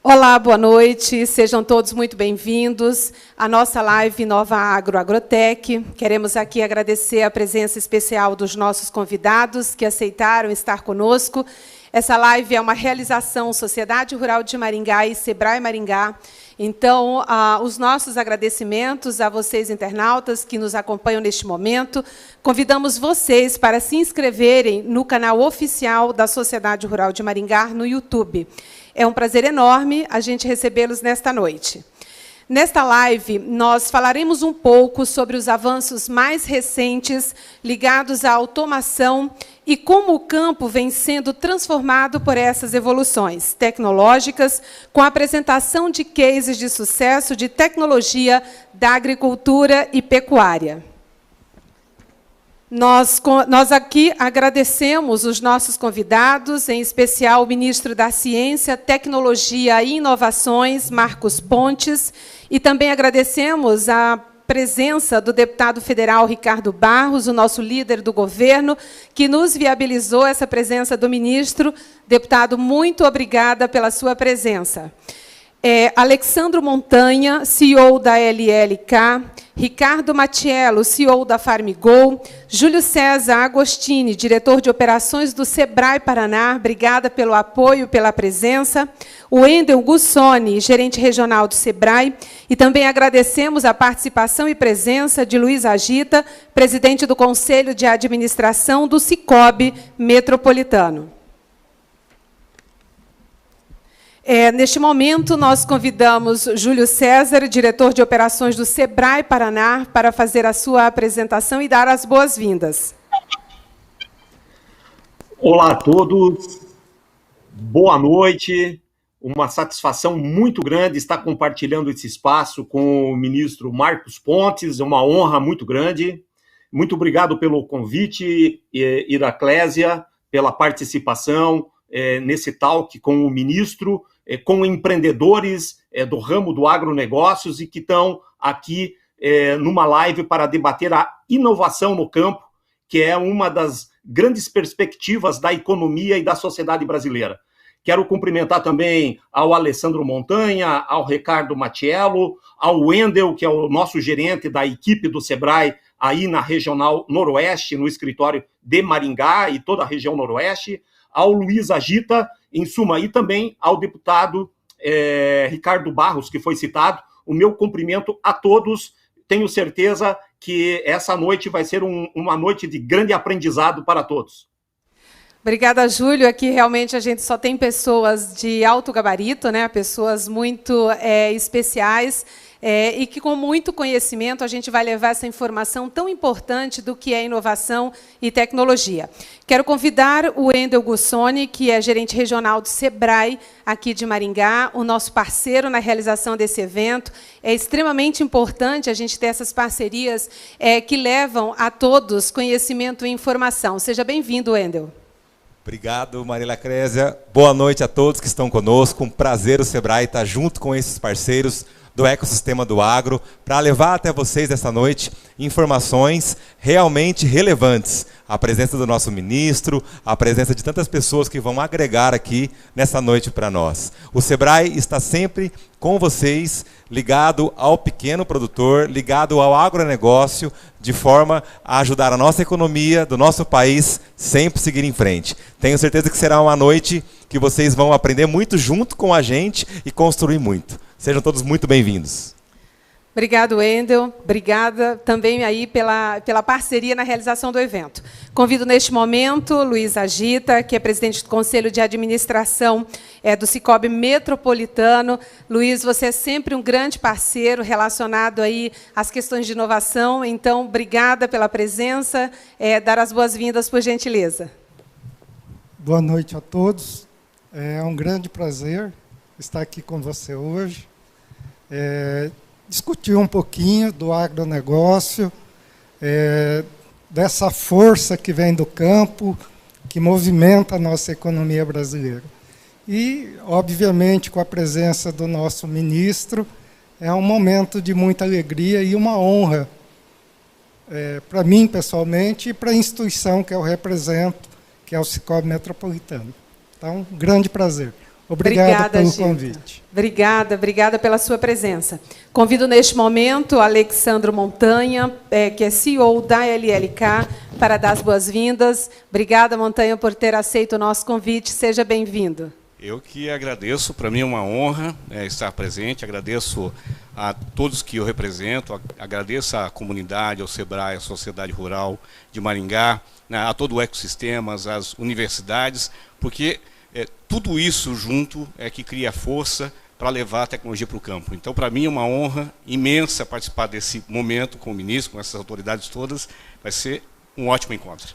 Olá, boa noite, sejam todos muito bem-vindos à nossa live Nova Agro Agrotech. Queremos aqui agradecer a presença especial dos nossos convidados que aceitaram estar conosco. Essa live é uma realização Sociedade Rural de Maringá e Sebrae Maringá. Então, os nossos agradecimentos a vocês, internautas, que nos acompanham neste momento. Convidamos vocês para se inscreverem no canal oficial da Sociedade Rural de Maringá no YouTube. É um prazer enorme a gente recebê-los nesta noite. Nesta live, nós falaremos um pouco sobre os avanços mais recentes ligados à automação e como o campo vem sendo transformado por essas evoluções tecnológicas, com a apresentação de cases de sucesso de tecnologia da agricultura e pecuária. Nós aqui agradecemos os nossos convidados, em especial o ministro da Ciência, Tecnologia e Inovações, Marcos Pontes, e também agradecemos a presença do deputado federal Ricardo Barros, o nosso líder do governo, que nos viabilizou essa presença do ministro. Deputado, muito obrigada pela sua presença. Alexandro Montanha, CEO da LLK, Ricardo Matiello, CEO da Farmigol, Júlio César Agostini, diretor de operações do Sebrae Paraná, obrigada pelo apoio, pela presença, o Wendel Gussoni, gerente regional do Sebrae, e também agradecemos a participação e presença de Luiz Agita, presidente do Conselho de Administração do Sicoob Metropolitano. Neste momento, nós convidamos Júlio César, diretor de operações do Sebrae Paraná, para fazer a sua apresentação e dar as boas-vindas. Olá a todos, boa noite. Uma satisfação muito grande estar compartilhando esse espaço com o ministro Marcos Pontes, uma honra muito grande. Muito obrigado pelo convite, Iraclésia, pela participação nesse talk com o ministro, com empreendedores do ramo do agronegócios e que estão aqui numa live para debater a inovação no campo, que é uma das grandes perspectivas da economia e da sociedade brasileira. Quero cumprimentar também ao Alessandro Montanha, ao Ricardo Matiello, ao Wendel, que é o nosso gerente da equipe do Sebrae, aí na Regional Noroeste, no escritório de Maringá e toda a região Noroeste, ao Luiz Agita, em suma, e também ao deputado Ricardo Barros, que foi citado. O meu cumprimento a todos. Tenho certeza que essa noite vai ser uma noite de grande aprendizado para todos. Obrigada, Júlio. Aqui realmente a gente só tem pessoas de alto gabarito, né? Pessoas muito especiais e que com muito conhecimento a gente vai levar essa informação tão importante do que é inovação e tecnologia. Quero convidar o Wendel Gussoni, que é gerente regional do Sebrae, aqui de Maringá, o nosso parceiro na realização desse evento. É extremamente importante a gente ter essas parcerias que levam a todos conhecimento e informação. Seja bem-vindo, Wendel. Obrigado, Marília Crésia. Boa noite a todos que estão conosco. Um prazer o Sebrae estar junto com esses parceiros do ecossistema do agro para levar até vocês essa noite informações realmente relevantes. A presença do nosso ministro, a presença de tantas pessoas que vão agregar aqui nessa noite para nós. O Sebrae está sempre com vocês, ligado ao pequeno produtor, ligado ao agronegócio, de forma a ajudar a nossa economia, do nosso país, sempre seguir em frente. Tenho certeza que será uma noite que vocês vão aprender muito junto com a gente e construir muito. Sejam todos muito bem-vindos. Obrigado, Wendel. Obrigada também aí pela parceria na realização do evento. Convido neste momento Luiz Agita, que é presidente do Conselho de Administração do Sicoob Metropolitano. Luiz, você é sempre um grande parceiro relacionado aí às questões de inovação. Então, obrigada pela presença. Dar as boas-vindas, por gentileza. Boa noite a todos. É um grande prazer estar aqui com você hoje. Discutir um pouquinho do agronegócio, dessa força que vem do campo, que movimenta a nossa economia brasileira. E, obviamente, com a presença do nosso ministro, é um momento de muita alegria e uma honra para mim, pessoalmente, e para a instituição que eu represento, que é o Sicoob Metropolitano. Então, um grande prazer. Obrigado pelo convite. Obrigada pela sua presença. Convido neste momento o Alexandro Montanha, que é CEO da LLK, para dar as boas-vindas. Obrigada, Montanha, por ter aceito o nosso convite. Seja bem-vindo. Eu que agradeço, para mim é uma honra estar presente, agradeço a todos que eu represento, agradeço à comunidade, ao SEBRAE, à Sociedade Rural de Maringá, a todo o ecossistema, às universidades, porque tudo isso junto é que cria força para levar a tecnologia para o campo. Então, para mim é uma honra imensa participar desse momento com o ministro, com essas autoridades todas, vai ser um ótimo encontro.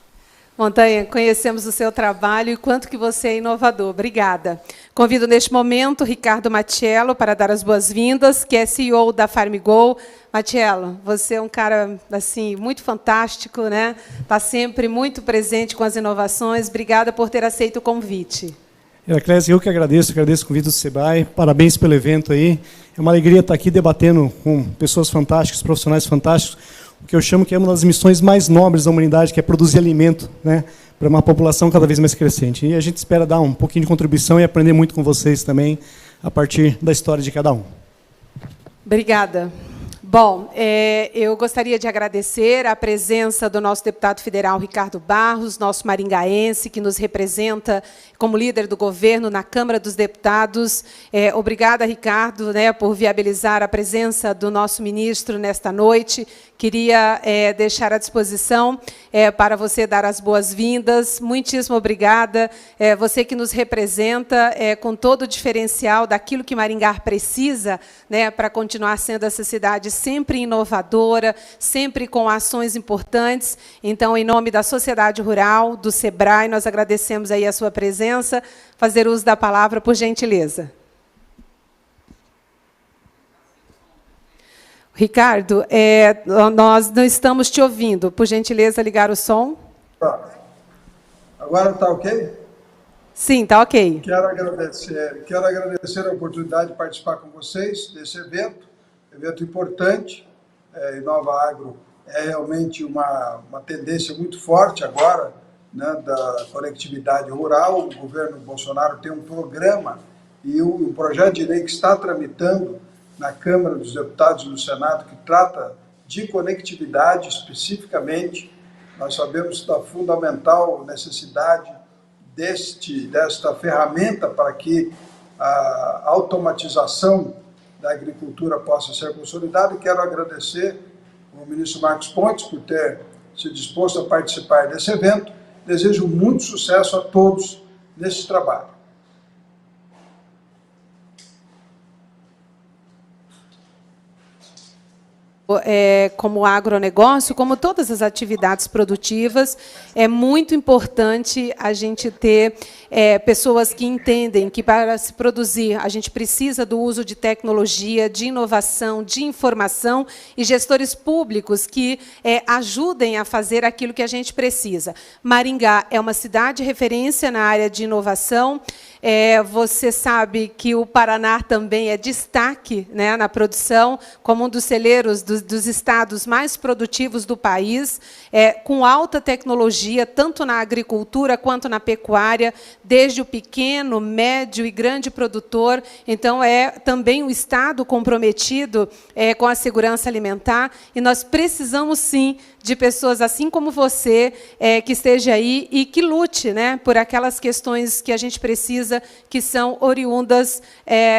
Montanha, conhecemos o seu trabalho e quanto que você é inovador. Obrigada. Convido neste momento o Ricardo Matiello para dar as boas-vindas, que é CEO da FarmGo. Matiello, você é um cara assim muito fantástico, né? Está sempre muito presente com as inovações. Obrigada por ter aceito o convite. Clésia, eu que agradeço o convite do SEBRAE. Parabéns pelo evento aí. É uma alegria estar aqui debatendo com pessoas fantásticas, profissionais fantásticos, o que eu chamo que é uma das missões mais nobres da humanidade, que é produzir alimento, né, para uma população cada vez mais crescente. E a gente espera dar um pouquinho de contribuição e aprender muito com vocês também, a partir da história de cada um. Obrigada. Bom, eu gostaria de agradecer a presença do nosso deputado federal Ricardo Barros, nosso maringaense, que nos representa como líder do governo na Câmara dos Deputados. Obrigada, Ricardo, né, por viabilizar a presença do nosso ministro nesta noite. Queria deixar à disposição para você dar as boas-vindas. Muitíssimo obrigada. Você que nos representa com todo o diferencial daquilo que Maringá precisa, né, para continuar sendo essa cidade sempre inovadora, sempre com ações importantes. Então, em nome da Sociedade Rural, do SEBRAE, nós agradecemos aí a sua presença. Fazer uso da palavra, por gentileza. Ricardo, nós não estamos te ouvindo. Por gentileza, ligar o som. Tá. Agora está ok? Sim, está ok. Quero agradecer a oportunidade de participar com vocês desse evento importante. Inova Agro é realmente uma tendência muito forte agora, né, da conectividade rural. O governo Bolsonaro tem um programa e um projeto de lei que está tramitando na Câmara dos Deputados e no Senado, que trata de conectividade especificamente. Nós sabemos da fundamental necessidade desta ferramenta para que a automatização da agricultura possa ser consolidada. E quero agradecer ao ministro Marcos Pontes por ter se disposto a participar desse evento. Desejo muito sucesso a todos nesse trabalho. Como agronegócio, como todas as atividades produtivas, é muito importante a gente ter pessoas que entendem que, para se produzir, a gente precisa do uso de tecnologia, de inovação, de informação, e gestores públicos que ajudem a fazer aquilo que a gente precisa. Maringá é uma cidade referência na área de inovação. Você sabe que o Paraná também é destaque, né, na produção, como um dos celeiros dos estados mais produtivos do país, com alta tecnologia, tanto na agricultura quanto na pecuária, desde o pequeno, médio e grande produtor. Então, é também um estado comprometido com a segurança alimentar, e nós precisamos, sim, de pessoas assim como você, que esteja aí e que lute, né, por aquelas questões que a gente precisa, que são oriundas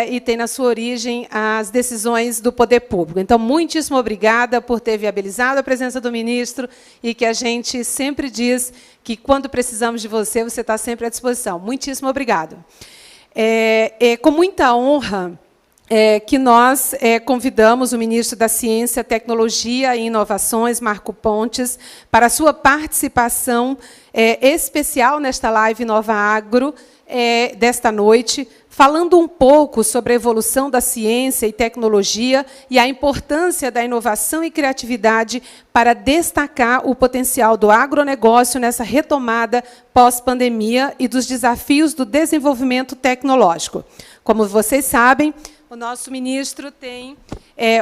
e têm na sua origem as decisões do poder público. Então, muitíssimo obrigada por ter viabilizado a presença do ministro, e que a gente sempre diz que, quando precisamos de você, você está sempre à disposição. Muitíssimo obrigado. Com muita honra, que nós convidamos o ministro da Ciência, Tecnologia e Inovações, Marco Pontes, para a sua participação especial nesta live Nova Agro, desta noite, falando um pouco sobre a evolução da ciência e tecnologia e a importância da inovação e criatividade para destacar o potencial do agronegócio nessa retomada pós-pandemia e dos desafios do desenvolvimento tecnológico. Como vocês sabem, o nosso ministro tem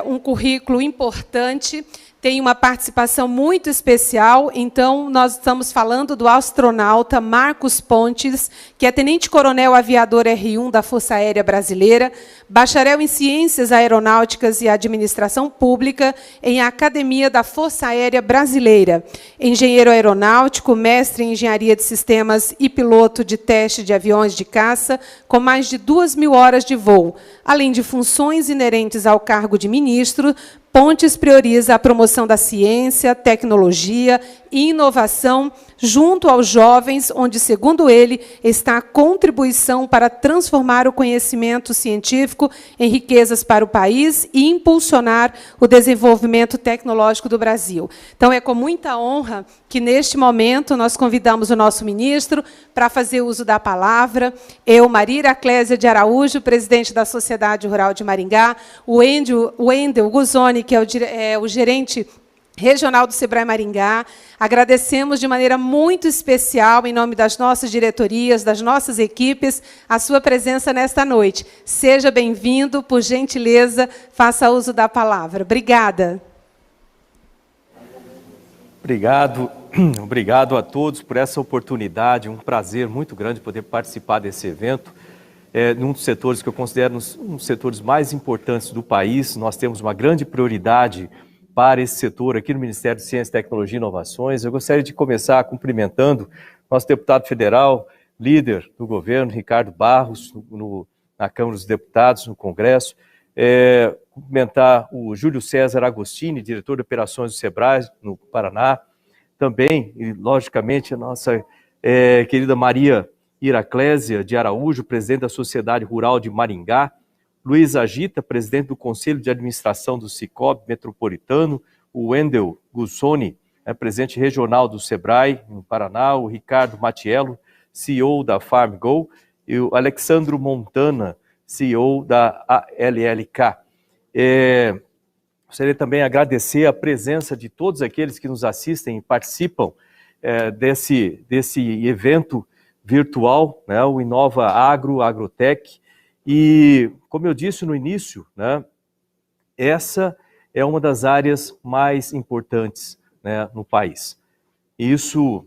um currículo importante, tem uma participação muito especial. Então, nós estamos falando do astronauta Marcos Pontes, que é tenente-coronel aviador R1 da Força Aérea Brasileira, bacharel em Ciências Aeronáuticas e Administração Pública em Academia da Força Aérea Brasileira, engenheiro aeronáutico, mestre em Engenharia de Sistemas e piloto de teste de aviões de caça, com mais de 2.000 horas de voo, além de funções inerentes ao cargo de ministro. Pontes prioriza a promoção da ciência, tecnologia e inovação junto aos jovens, onde, segundo ele, está a contribuição para transformar o conhecimento científico em riquezas para o país e impulsionar o desenvolvimento tecnológico do Brasil. Então, é com muita honra que, neste momento, nós convidamos o nosso ministro para fazer uso da palavra. Eu, Maria Clésia de Araújo, presidente da Sociedade Rural de Maringá, o Wendel Guzoni, que é o gerente regional do Sebrae Maringá. Agradecemos de maneira muito especial, em nome das nossas diretorias, das nossas equipes, a sua presença nesta noite. Seja bem-vindo, por gentileza, faça uso da palavra. Obrigada. Obrigado a todos por essa oportunidade, um prazer muito grande poder participar desse evento. Num dos setores que eu considero um dos setores mais importantes do país, nós temos uma grande prioridade para esse setor aqui no Ministério de Ciência, Tecnologia e Inovações. Eu gostaria de começar cumprimentando nosso deputado federal, líder do governo, Ricardo Barros, na Câmara dos Deputados, no Congresso. Cumprimentar o Júlio César Agostini, diretor de operações do Sebrae, no Paraná. Também, e logicamente, a nossa querida Maria Iraclésia de Araújo, presidente da Sociedade Rural de Maringá. Luiz Agita, presidente do Conselho de Administração do Cicobi Metropolitano, o Wendel Guzoni, presidente regional do Sebrae, no Paraná, o Ricardo Matiello, CEO da FarmGo, e o Alexandro Montana, CEO da ALLK. Gostaria também de agradecer a presença de todos aqueles que nos assistem e participam desse evento virtual, né, o Inova Agro, Agrotech. E, como eu disse no início, né, essa é uma das áreas mais importantes, né, no país. Isso,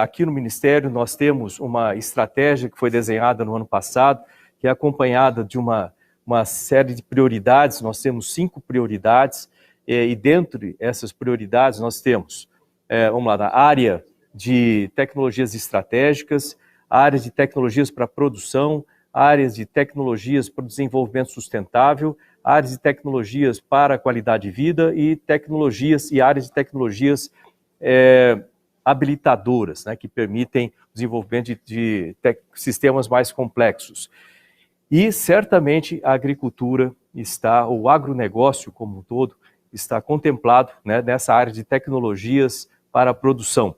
aqui no Ministério, nós temos uma estratégia que foi desenhada no ano passado, que é acompanhada de uma série de prioridades. Nós temos 5 prioridades, e dentre essas prioridades nós temos, vamos lá, na área de tecnologias estratégicas, áreas de tecnologias para produção, áreas de tecnologias para o desenvolvimento sustentável, áreas de tecnologias para a qualidade de vida e áreas de tecnologias habilitadoras, né, que permitem o desenvolvimento de sistemas mais complexos. E certamente a agricultura o agronegócio como um todo, está contemplado, né, nessa área de tecnologias para a produção.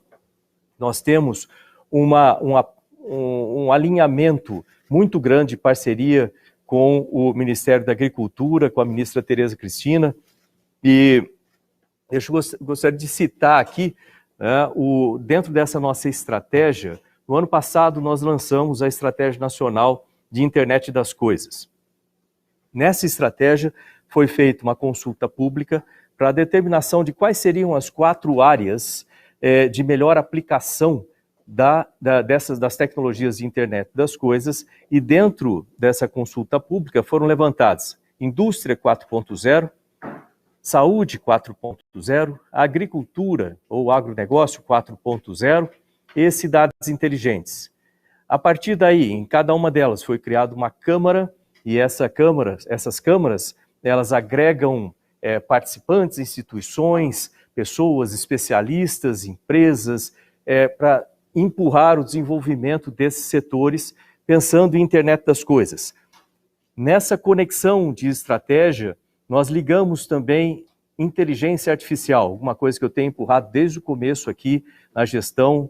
Nós temos um alinhamento muito grande de parceria com o Ministério da Agricultura, com a ministra Tereza Cristina, e eu gostaria de citar aqui, né, dentro dessa nossa estratégia. No ano passado nós lançamos a Estratégia Nacional de Internet das Coisas. Nessa estratégia foi feita uma consulta pública para a determinação de quais seriam as 4 áreas de melhor aplicação das tecnologias de internet das coisas, e dentro dessa consulta pública foram levantadas indústria 4.0, saúde 4.0, agricultura ou agronegócio 4.0 e cidades inteligentes. A partir daí, em cada uma delas foi criada uma câmara, e essas câmaras, elas agregam participantes, instituições, pessoas, especialistas, empresas, para empurrar o desenvolvimento desses setores, pensando em internet das coisas. Nessa conexão de estratégia, nós ligamos também inteligência artificial, uma coisa que eu tenho empurrado desde o começo aqui na gestão.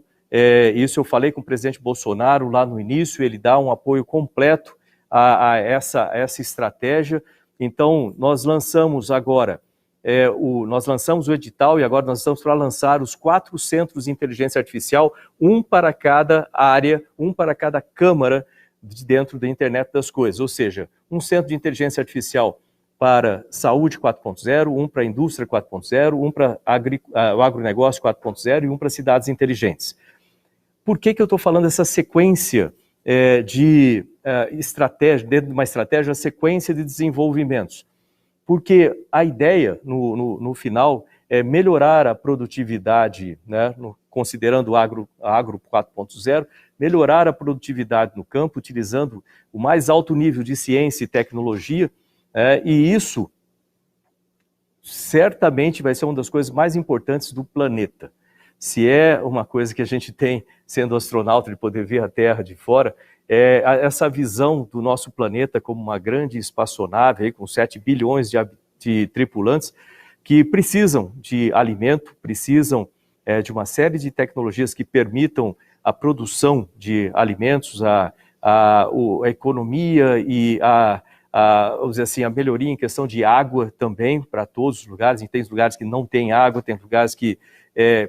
Isso eu falei com o presidente Bolsonaro lá no início, ele dá um apoio completo a essa estratégia. Então, nós lançamos agora nós lançamos o edital, e agora nós estamos para lançar os 4 centros de inteligência artificial, um para cada área, um para cada câmara de dentro da internet das coisas. Ou seja, um centro de inteligência artificial para saúde 4.0, um para indústria 4.0, um para o agronegócio 4.0 e um para cidades inteligentes. Por que eu estou falando dessa sequência de estratégia, dentro de uma estratégia, a sequência de desenvolvimentos? Porque a ideia, no final, é melhorar a produtividade, né, considerando a agro 4.0, melhorar a produtividade no campo, utilizando o mais alto nível de ciência e tecnologia, e isso certamente vai ser uma das coisas mais importantes do planeta. Se é uma coisa que a gente tem, sendo astronauta, de poder ver a Terra de fora, é essa visão do nosso planeta como uma grande espaçonave, aí, com 7 bilhões de tripulantes, que precisam de alimento, precisam de uma série de tecnologias que permitam a produção de alimentos, a economia e vamos dizer assim, a melhoria em questão de água também para todos os lugares. Tem lugares que não tem água, tem lugares que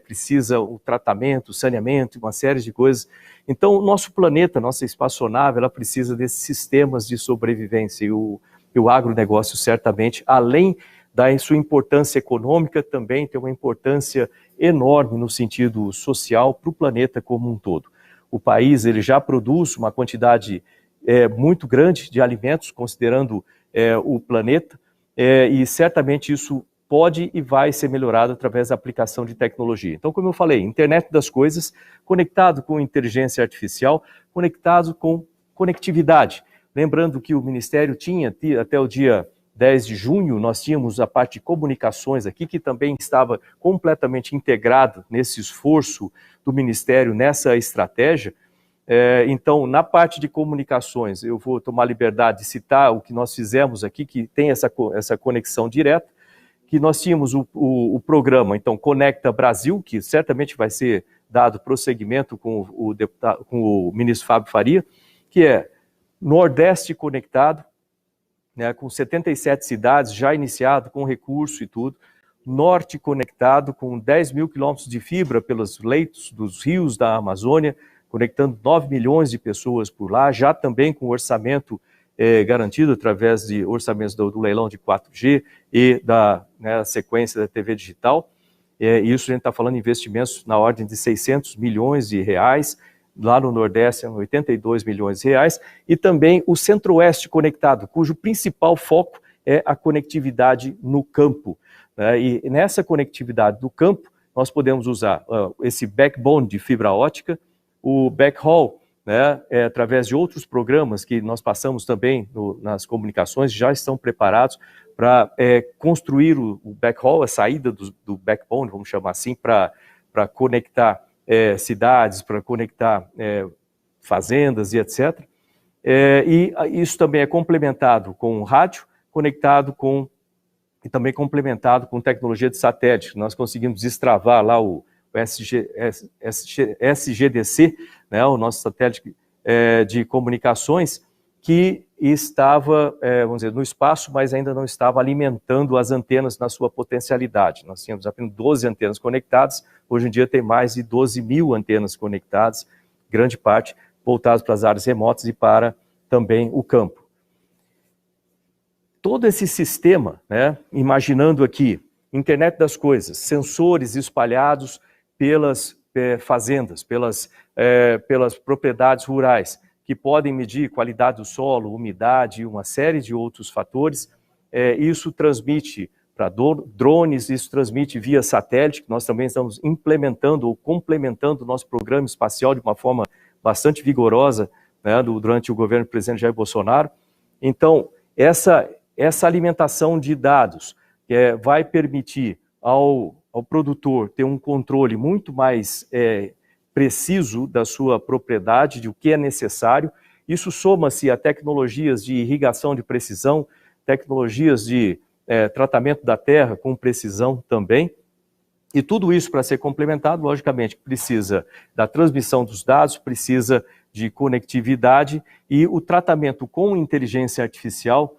precisa o tratamento, o saneamento, uma série de coisas. Então, o nosso planeta, nossa espaçonave, ela precisa desses sistemas de sobrevivência. E o agronegócio, certamente, além da sua importância econômica, também tem uma importância enorme no sentido social para o planeta como um todo. O país ele já produz uma quantidade muito grande de alimentos, considerando o planeta, e certamente isso pode e vai ser melhorado através da aplicação de tecnologia. Então, como eu falei, internet das coisas, conectado com inteligência artificial, conectado com conectividade. Lembrando que o Ministério tinha, até o dia 10 de junho, nós tínhamos a parte de comunicações aqui, que também estava completamente integrado nesse esforço do Ministério, nessa estratégia. Então, na parte de comunicações, eu vou tomar liberdade de citar o que nós fizemos aqui, que tem essa conexão direta, que nós tínhamos o programa, então, Conecta Brasil, que certamente vai ser dado prosseguimento com o ministro Fábio Faria, que é Nordeste Conectado, né, com 77 cidades, já iniciado, com recurso e tudo, Norte Conectado, com 10 mil quilômetros de fibra pelos leitos dos rios da Amazônia, conectando 9 milhões de pessoas por lá, já também com orçamento garantido através de orçamentos do leilão de 4G e da sequência da TV digital. Isso a gente está falando de investimentos na ordem de 600 milhões de reais, lá no Nordeste, 82 milhões de reais, e também o Centro-Oeste Conectado, cujo principal foco é a conectividade no campo. E nessa conectividade do campo, nós podemos usar esse backbone de fibra ótica, o backhaul, através de outros programas que nós passamos também nas comunicações, já estão preparados para construir o backhaul, a saída do backbone, vamos chamar assim, para conectar cidades, para conectar fazendas e etc. E isso também é complementado com rádio, e também complementado com tecnologia de satélite. Nós conseguimos destravar lá o SGDC, o nosso satélite de comunicações, que estava, vamos dizer, no espaço, mas ainda não estava alimentando as antenas na sua potencialidade. Nós tínhamos apenas 12 antenas conectadas, hoje em dia tem mais de 12 mil antenas conectadas, grande parte voltadas para as áreas remotas e para também o campo. Todo esse sistema, imaginando aqui, internet das coisas, sensores espalhados pelas fazendas, pelas propriedades rurais, que podem medir qualidade do solo, umidade e uma série de outros fatores. Isso transmite para drones, isso transmite via satélite, que nós também estamos implementando ou complementando o nosso programa espacial de uma forma bastante vigorosa, durante o governo do presidente Jair Bolsonaro. Então, essa alimentação de dados vai permitir ao produtor ter um controle muito mais preciso da sua propriedade, de o que é necessário. Isso soma-se a tecnologias de irrigação de precisão, tecnologias de tratamento da terra com precisão também. E tudo isso, para ser complementado, logicamente, precisa da transmissão dos dados, precisa de conectividade e o tratamento com inteligência artificial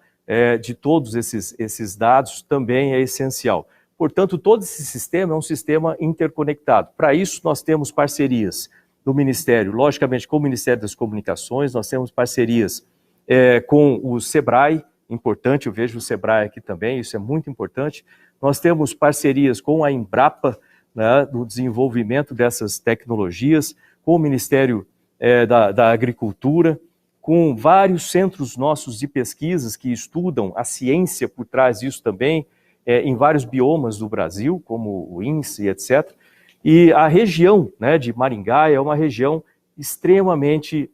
de todos esses dados também é essencial. Portanto, todo esse sistema é um sistema interconectado. Para isso, nós temos parcerias do Ministério, logicamente com o Ministério das Comunicações, nós temos parcerias com o SEBRAE, importante, eu vejo o Sebrae aqui também, isso é muito importante. Nós temos parcerias com a Embrapa, né, no desenvolvimento dessas tecnologias, com o Ministério da Agricultura, com vários centros nossos de pesquisas que estudam a ciência por trás disso também, em vários biomas do Brasil, como o INSE, etc. E a região, né, de Maringá é uma região extremamente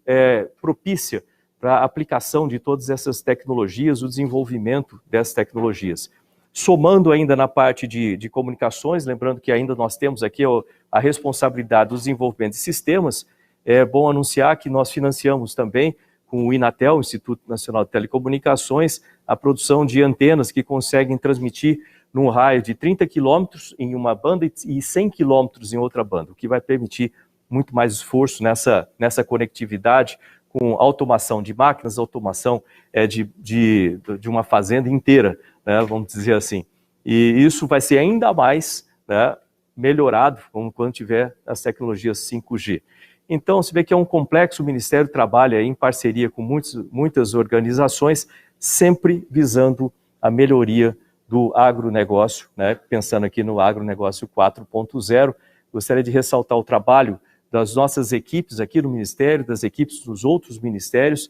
propícia para a aplicação de todas essas tecnologias, o desenvolvimento dessas tecnologias. Somando ainda na parte de comunicações, lembrando que ainda nós temos aqui a responsabilidade do desenvolvimento de sistemas, é bom anunciar que nós financiamos também, com o Inatel, o Instituto Nacional de Telecomunicações, a produção de antenas que conseguem transmitir num raio de 30 quilômetros em uma banda e 100 quilômetros em outra banda, o que vai permitir muito mais esforço nessa conectividade com automação de máquinas, automação de uma fazenda inteira, né, vamos dizer assim. E isso vai ser ainda mais, né, melhorado quando tiver as tecnologias 5G. Então, você vê que é um complexo, o Ministério trabalha em parceria com muitas organizações, sempre visando a melhoria do agronegócio, né? Pensando aqui no agronegócio 4.0. Gostaria de ressaltar o trabalho das nossas equipes aqui no Ministério, das equipes dos outros ministérios,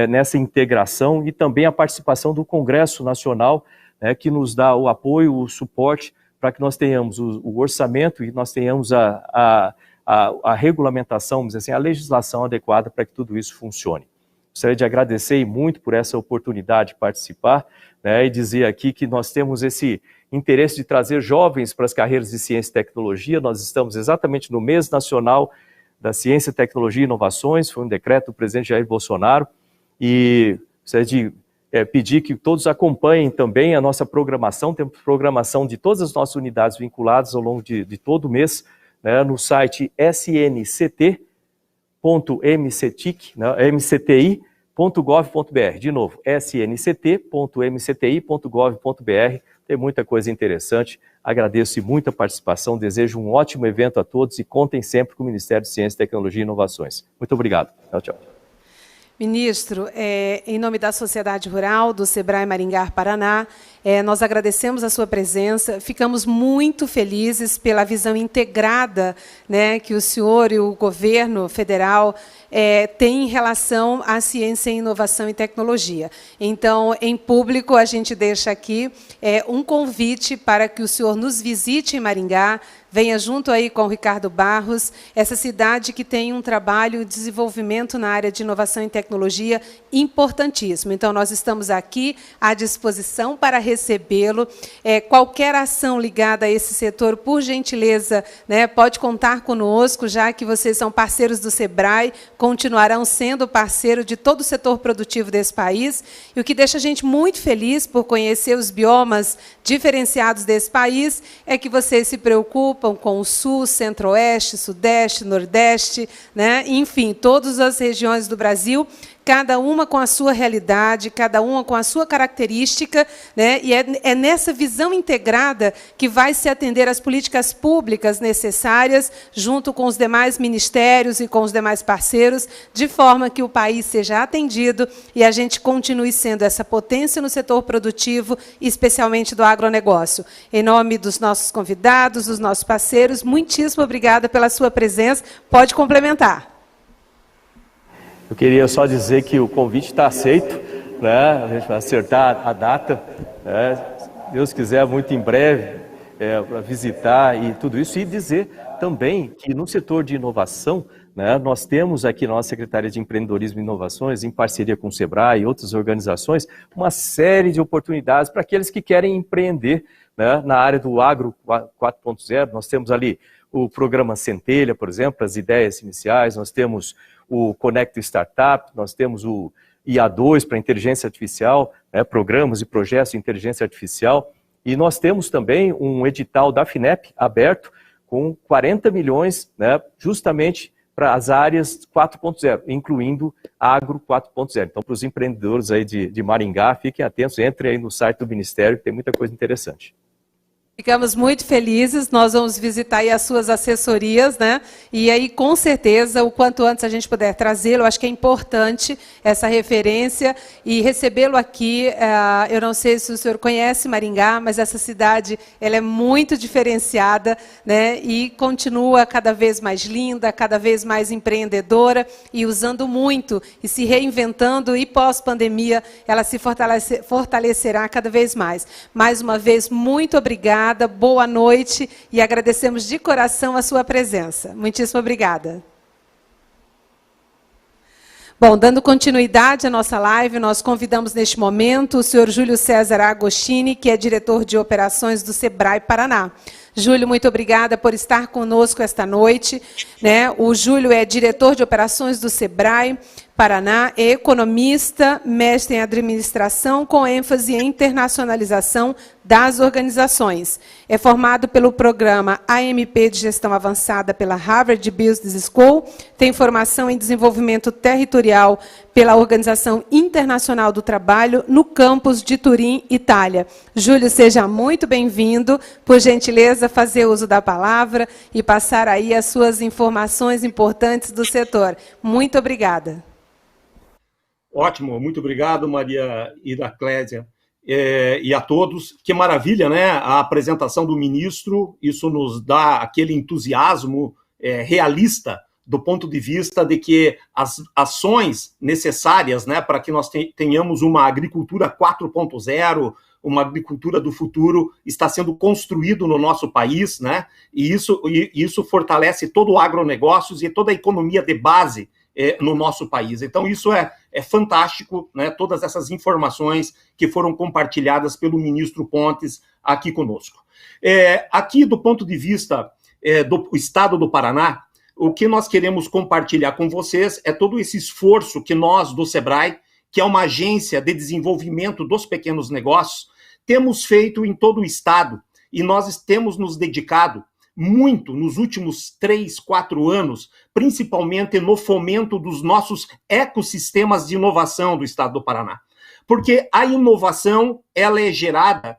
nessa integração e também a participação do Congresso Nacional, né, que nos dá o apoio, o suporte para que nós tenhamos o orçamento e nós tenhamos a regulamentação, vamos dizer assim, a legislação adequada para que tudo isso funcione. Gostaria de agradecer muito por essa oportunidade de participar, né, e dizer aqui que nós temos esse interesse de trazer jovens para as carreiras de ciência e tecnologia. Nós estamos exatamente no mês nacional da ciência, tecnologia e inovações, foi um decreto do presidente Jair Bolsonaro, e gostaria de pedir que todos acompanhem também a nossa programação. Temos programação de todas as nossas unidades vinculadas ao longo de todo o mês, né, no site sncti.gov.br. De novo, sncti.gov.br. Tem muita coisa interessante. Agradeço muito a participação, desejo um ótimo evento a todos e contem sempre com o Ministério de Ciência, Tecnologia e Inovações. Muito obrigado. Tchau, tchau. Ministro, em nome da Sociedade Rural, do Sebrae Maringá, Paraná, nós agradecemos a sua presença, ficamos muito felizes pela visão integrada, né, que o senhor e o governo federal têm em relação à ciência, inovação e tecnologia. Então, em público, a gente deixa aqui um convite para que o senhor nos visite em Maringá, venha junto aí com o Ricardo Barros, essa cidade que tem um trabalho de desenvolvimento na área de inovação e tecnologia importantíssimo. Então, nós estamos aqui à disposição para recebê-lo. Qualquer ação ligada a esse setor, por gentileza, né, pode contar conosco, já que vocês são parceiros do Sebrae, continuarão sendo parceiro de todo o setor produtivo desse país, e o que deixa a gente muito feliz por conhecer os biomas diferenciados desse país é que vocês se preocupam com o Sul, Centro-Oeste, Sudeste, Nordeste, né? Enfim, todas as regiões do Brasil, cada uma com a sua realidade, cada uma com a sua característica, né? E é nessa visão integrada que vai se atender às políticas públicas necessárias, junto com os demais ministérios e com os demais parceiros, de forma que o país seja atendido e a gente continue sendo essa potência no setor produtivo, especialmente do agronegócio. Em nome dos nossos convidados, dos nossos parceiros, muitíssimo obrigada pela sua presença. Pode complementar. Eu queria só dizer que o convite está aceito, né? A gente vai acertar a data, né? Se Deus quiser, muito em breve, para visitar e tudo isso. E dizer também que no setor de inovação, né, nós temos aqui na nossa Secretaria de Empreendedorismo e Inovações, em parceria com o Sebrae e outras organizações, uma série de oportunidades para aqueles que querem empreender, né, na área do agro 4.0. Nós temos ali o programa Centelha, por exemplo, as ideias iniciais, nós temos o Conecta Startup, nós temos o IA2 para inteligência artificial, né, programas e projetos de inteligência artificial, e nós temos também um edital da FINEP aberto com 40 milhões, né, justamente para as áreas 4.0, incluindo agro 4.0. Então, para os empreendedores aí de Maringá, fiquem atentos, entrem aí no site do Ministério, que tem muita coisa interessante. Ficamos muito felizes, nós vamos visitar aí as suas assessorias, né? E aí, com certeza, o quanto antes a gente puder trazê-lo, acho que é importante essa referência e recebê-lo aqui. Eu não sei se o senhor conhece Maringá, mas essa cidade ela é muito diferenciada, né? E continua cada vez mais linda, cada vez mais empreendedora e usando muito e se reinventando, e pós-pandemia ela se fortalecerá cada vez mais. Mais uma vez, muito obrigada. Boa noite e agradecemos de coração a sua presença. Muitíssimo obrigada. Bom, dando continuidade à nossa live, nós convidamos neste momento o senhor Júlio César Agostini, que é diretor de operações do Sebrae Paraná. Júlio, muito obrigada por estar conosco esta noite, né? O Júlio é diretor de operações do Sebrae Paraná, é economista, mestre em administração, com ênfase em internacionalização das organizações. É formado pelo programa AMP de Gestão Avançada pela Harvard Business School, tem formação em desenvolvimento territorial pela Organização Internacional do Trabalho, no campus de Turim, Itália. Júlio, seja muito bem-vindo. Por gentileza, fazer uso da palavra e passar aí as suas informações importantes do setor. Muito obrigada. Ótimo, muito obrigado, Maria Iraclésia, e a todos. Que maravilha, né? A apresentação do ministro, isso nos dá aquele entusiasmo realista do ponto de vista de que as ações necessárias, né, para que nós tenhamos uma agricultura 4.0, uma agricultura do futuro, está sendo construído no nosso país, né? E isso fortalece todo o agronegócios e toda a economia de base no nosso país. Então, isso é fantástico, né? Todas essas informações que foram compartilhadas pelo ministro Pontes aqui conosco. Aqui, do ponto de vista do Estado do Paraná, o que nós queremos compartilhar com vocês é todo esse esforço que nós, do Sebrae, que é uma agência de desenvolvimento dos pequenos negócios, temos feito em todo o Estado, e nós temos nos dedicado muito nos últimos 3, 4 anos, principalmente no fomento dos nossos ecossistemas de inovação do Estado do Paraná. Porque a inovação, ela é gerada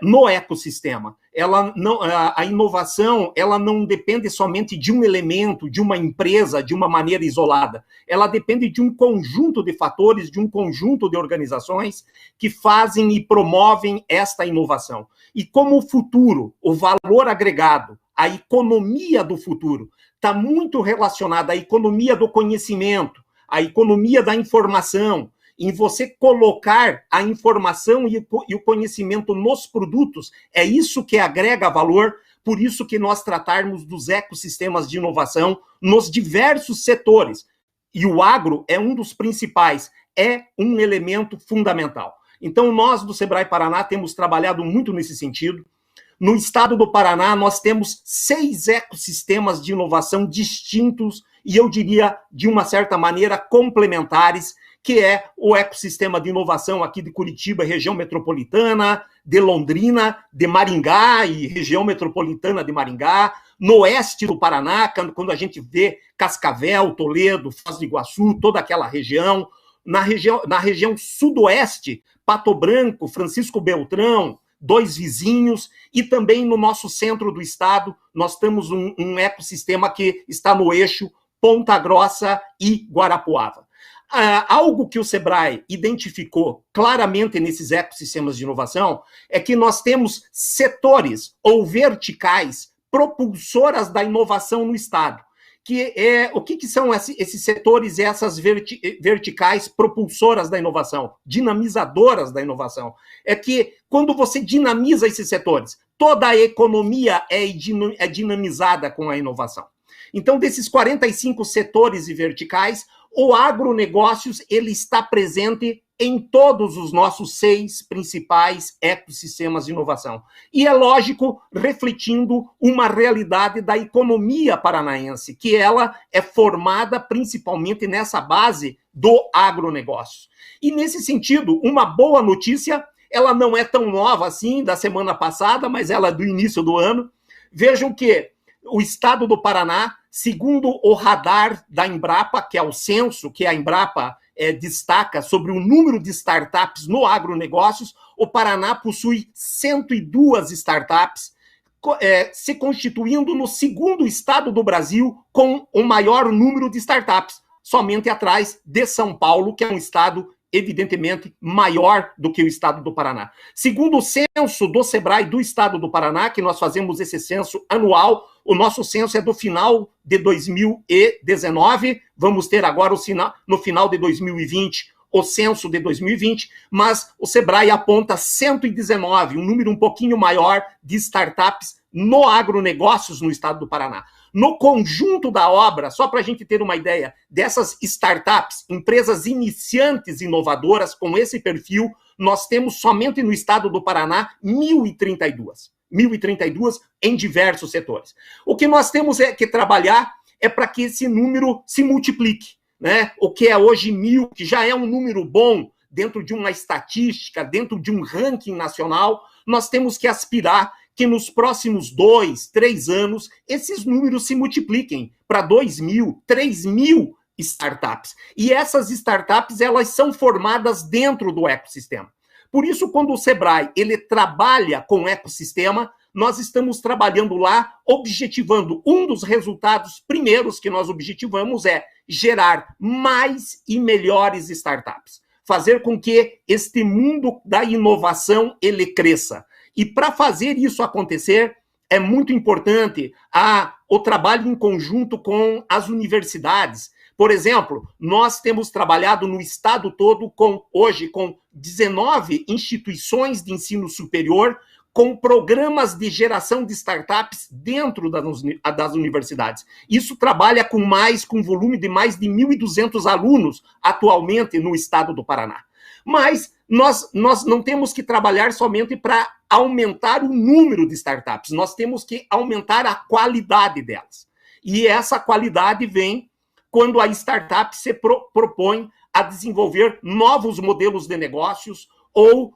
no ecossistema. A inovação, ela não depende somente de um elemento, de uma empresa, de uma maneira isolada. Ela depende de um conjunto de fatores, de um conjunto de organizações que fazem e promovem esta inovação. E como o futuro, o valor agregado, a economia do futuro, está muito relacionada à economia do conhecimento, à economia da informação, em você colocar a informação e o conhecimento nos produtos, é isso que agrega valor, por isso que nós tratarmos dos ecossistemas de inovação nos diversos setores. E o agro é um dos principais, é um elemento fundamental. Então, nós do Sebrae Paraná temos trabalhado muito nesse sentido. No estado do Paraná, nós temos 6 ecossistemas de inovação distintos e, eu diria, de uma certa maneira, complementares, que é o ecossistema de inovação aqui de Curitiba, região metropolitana, de Londrina, de Maringá e região metropolitana de Maringá, no oeste do Paraná, quando a gente vê Cascavel, Toledo, Foz do Iguaçu, toda aquela região, na região sudoeste, Pato Branco, Francisco Beltrão, 2 vizinhos, e também no nosso centro do estado, nós temos um ecossistema que está no eixo Ponta Grossa e Guarapuava. Algo que o Sebrae identificou claramente nesses ecossistemas de inovação é que nós temos setores ou verticais propulsoras da inovação no estado. O que são esses setores e essas verticais propulsoras da inovação, dinamizadoras da inovação? É que quando você dinamiza esses setores, toda a economia é dinamizada com a inovação. Então, desses 45 setores e verticais, o agronegócios ele está presente em todos os nossos 6 principais ecossistemas de inovação. E é lógico, refletindo uma realidade da economia paranaense, que ela é formada principalmente nessa base do agronegócio. E nesse sentido, uma boa notícia, ela não é tão nova assim, da semana passada, mas ela é do início do ano. Vejam que o estado do Paraná, segundo o radar da Embrapa, que é o censo que a Embrapa destaca sobre o número de startups no agronegócios, o Paraná possui 102 startups, se constituindo no segundo estado do Brasil com o maior número de startups, somente atrás de São Paulo, que é um estado evidentemente maior do que o estado do Paraná. Segundo o censo do SEBRAE do estado do Paraná, que nós fazemos esse censo anual, o nosso censo é do final de 2019, vamos ter agora no final de 2020 o censo de 2020, mas o SEBRAE aponta 119, um número um pouquinho maior de startups no agronegócios no estado do Paraná. No conjunto da obra, só para a gente ter uma ideia, dessas startups, empresas iniciantes inovadoras com esse perfil, nós temos somente no estado do Paraná 1.032. 1.032 em diversos setores. O que nós temos que trabalhar é para que esse número se multiplique, né? O que é hoje 1.000, que já é um número bom dentro de uma estatística, dentro de um ranking nacional, nós temos que aspirar que nos próximos 2, 3 anos, esses números se multipliquem para 2.000, 3.000 startups. E essas startups, elas são formadas dentro do ecossistema. Por isso, quando o SEBRAE ele trabalha com o ecossistema, nós estamos trabalhando lá, objetivando, um dos resultados primeiros que nós objetivamos é gerar mais e melhores startups. Fazer com que este mundo da inovação, ele cresça. E para fazer isso acontecer, é muito importante o trabalho em conjunto com as universidades. Por exemplo, nós temos trabalhado no estado todo hoje com 19 instituições de ensino superior com programas de geração de startups dentro das universidades. Isso trabalha com volume de mais de 1.200 alunos atualmente no estado do Paraná. Mas nós não temos que trabalhar somente para aumentar o número de startups, nós temos que aumentar a qualidade delas. E essa qualidade vem quando a startup se propõe a desenvolver novos modelos de negócios ou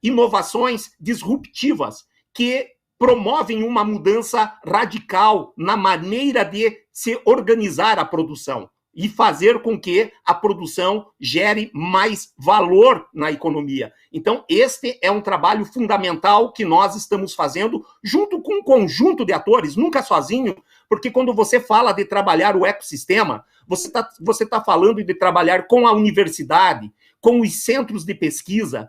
inovações disruptivas que promovem uma mudança radical na maneira de se organizar a produção e fazer com que a produção gere mais valor na economia. Então, este é um trabalho fundamental que nós estamos fazendo junto com um conjunto de atores, nunca sozinho, porque quando você fala de trabalhar o ecossistema, você tá falando de trabalhar com a universidade, com os centros de pesquisa,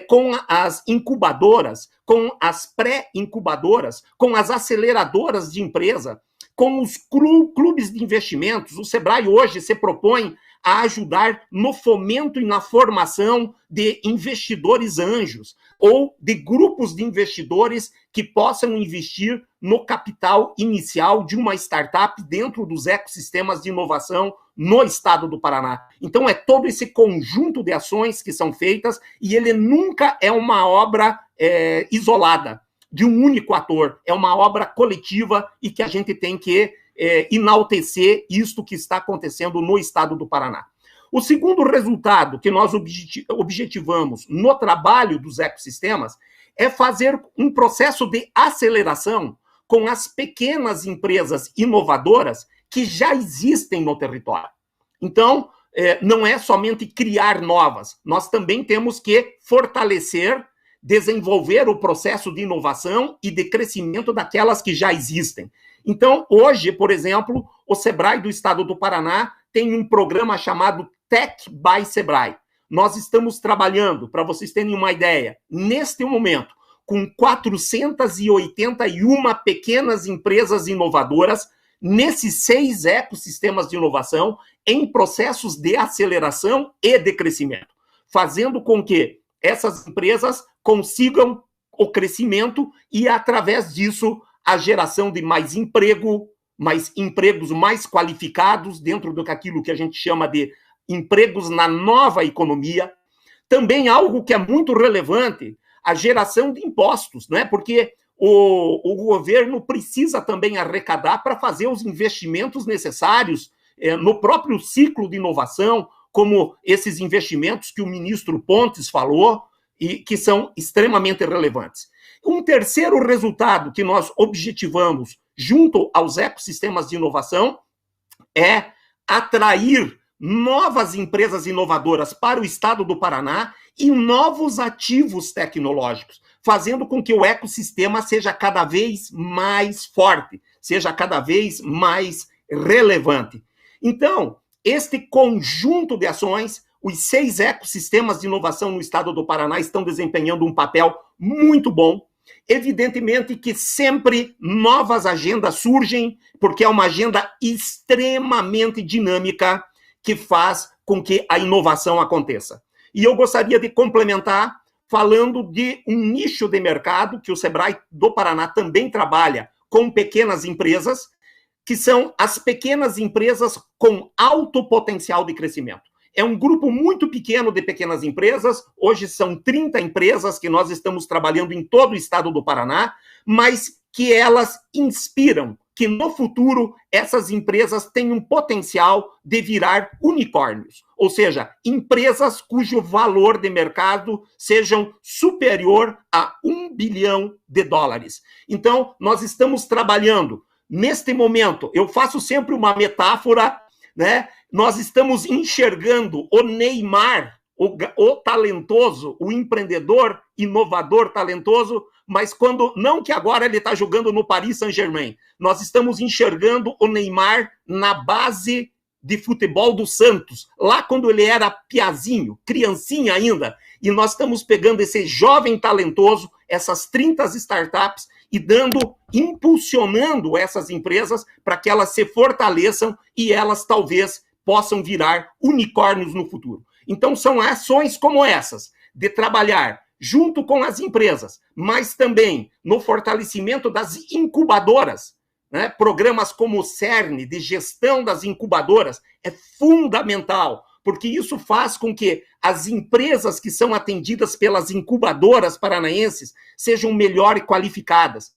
com as incubadoras, com as pré-incubadoras, com as aceleradoras de empresa, com os clubes de investimentos. O SEBRAE hoje se propõe a ajudar no fomento e na formação de investidores anjos ou de grupos de investidores que possam investir no capital inicial de uma startup dentro dos ecossistemas de inovação no estado do Paraná. Então, é todo esse conjunto de ações que são feitas e ele nunca é uma obra isolada, de um único ator. É uma obra coletiva e que a gente tem que enaltecer isto que está acontecendo no estado do Paraná. O segundo resultado que nós objetivamos no trabalho dos ecossistemas é fazer um processo de aceleração com as pequenas empresas inovadoras que já existem no território. Então, não é somente criar novas, nós também temos que fortalecer, desenvolver o processo de inovação e de crescimento daquelas que já existem. Então, hoje, por exemplo, o SEBRAE do estado do Paraná tem um programa chamado Tech by SEBRAE. Nós estamos trabalhando, para vocês terem uma ideia, neste momento, com 481 pequenas empresas inovadoras, nesses 6 ecossistemas de inovação, em processos de aceleração e de crescimento, fazendo com que essas empresas consigam o crescimento e, através disso, a geração de mais empregos mais qualificados dentro daquilo que a gente chama de empregos na nova economia. Também algo que é muito relevante, a geração de impostos, né? Porque o governo precisa também arrecadar para fazer os investimentos necessários no próprio ciclo de inovação, como esses investimentos que o ministro Pontes falou e que são extremamente relevantes. Um terceiro resultado que nós objetivamos junto aos ecossistemas de inovação é atrair novas empresas inovadoras para o estado do Paraná e novos ativos tecnológicos, fazendo com que o ecossistema seja cada vez mais forte, seja cada vez mais relevante. Então, este conjunto de ações, os 6 ecossistemas de inovação no estado do Paraná estão desempenhando um papel muito bom. Evidentemente que sempre novas agendas surgem, porque é uma agenda extremamente dinâmica que faz com que a inovação aconteça. E eu gostaria de complementar falando de um nicho de mercado que o Sebrae do Paraná também trabalha com pequenas empresas, que são as pequenas empresas com alto potencial de crescimento. É um grupo muito pequeno de pequenas empresas, hoje são 30 empresas que nós estamos trabalhando em todo o estado do Paraná, mas que elas inspiram que no futuro essas empresas têm um potencial de virar unicórnios, ou seja, empresas cujo valor de mercado sejam superior a $1 bilhão. Então, nós estamos trabalhando, neste momento, eu faço sempre uma metáfora, né? Nós estamos enxergando o Neymar, o talentoso, o empreendedor, inovador, talentoso, mas quando, não que agora ele está jogando no Paris Saint-Germain, nós estamos enxergando o Neymar na base de futebol do Santos, lá quando ele era piazinho, criancinha ainda, e nós estamos pegando esse jovem talentoso, essas 30 startups, e impulsionando essas empresas para que elas se fortaleçam e elas talvez possam virar unicórnios no futuro. Então são ações como essas, de trabalhar junto com as empresas, mas também no fortalecimento das incubadoras, né? Programas como o CERN, de gestão das incubadoras, é fundamental, porque isso faz com que as empresas que são atendidas pelas incubadoras paranaenses sejam melhor qualificadas.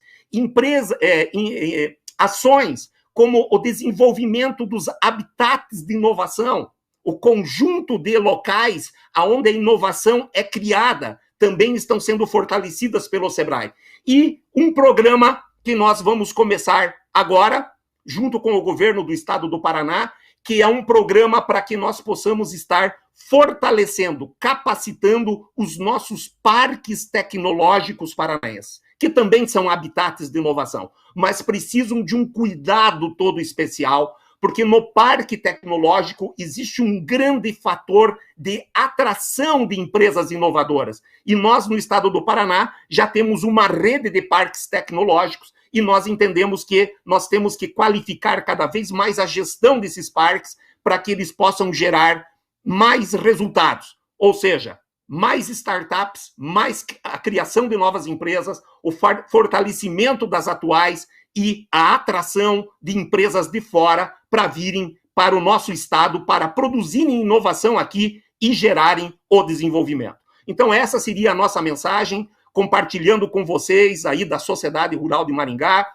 Ações como o desenvolvimento dos habitats de inovação, o conjunto de locais onde a inovação é criada, também estão sendo fortalecidas pelo Sebrae. E um programa que nós vamos começar agora, junto com o governo do estado do Paraná, que é um programa para que nós possamos estar fortalecendo, capacitando os nossos parques tecnológicos paranaenses, que também são habitats de inovação, mas precisam de um cuidado todo especial, porque no parque tecnológico existe um grande fator de atração de empresas inovadoras. E nós, no estado do Paraná, já temos uma rede de parques tecnológicos e nós entendemos que nós temos que qualificar cada vez mais a gestão desses parques para que eles possam gerar mais resultados. Ou seja, mais startups, mais a criação de novas empresas, o fortalecimento das atuais e a atração de empresas de fora para virem para o nosso estado, para produzirem inovação aqui e gerarem o desenvolvimento. Então essa seria a nossa mensagem, compartilhando com vocês aí da Sociedade Rural de Maringá,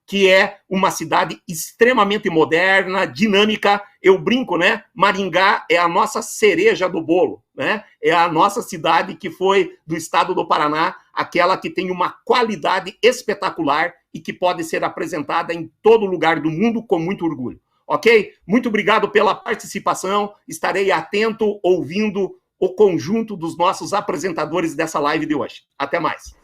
que é uma cidade extremamente moderna, dinâmica. Eu brinco, né? Maringá é a nossa cereja do bolo, né? É a nossa cidade que foi do estado do Paraná, aquela que tem uma qualidade espetacular e que pode ser apresentada em todo lugar do mundo com muito orgulho. Ok? Muito obrigado pela participação. Estarei atento, ouvindo o conjunto dos nossos apresentadores dessa live de hoje. Até mais.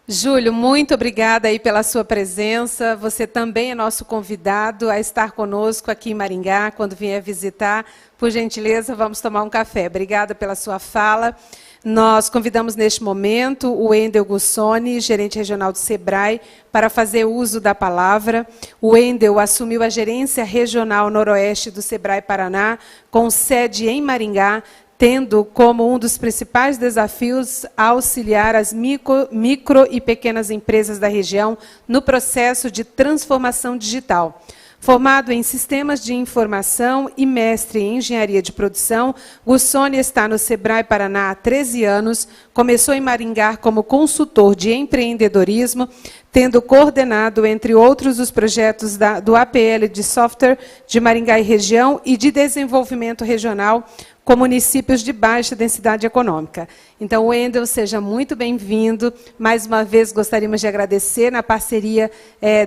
Júlio, muito obrigada aí pela sua presença. Você também é nosso convidado a estar conosco aqui em Maringá, quando vier visitar. Por gentileza, vamos tomar um café. Obrigada pela sua fala. Nós convidamos neste momento o Wendel Gussoni, gerente regional do Sebrae, para fazer uso da palavra. O Wendel assumiu a gerência regional noroeste do Sebrae Paraná, com sede em Maringá, tendo como um dos principais desafios auxiliar as micro e pequenas empresas da região no processo de transformação digital. Formado em Sistemas de Informação e mestre em Engenharia de Produção, Gussoni está no Sebrae Paraná há 13 anos, começou em Maringá como consultor de empreendedorismo, tendo coordenado, entre outros, os projetos do APL de software de Maringá e região e de desenvolvimento regional com municípios de baixa densidade econômica. Então, Wendel, seja muito bem-vindo. Mais uma vez, gostaríamos de agradecer na parceria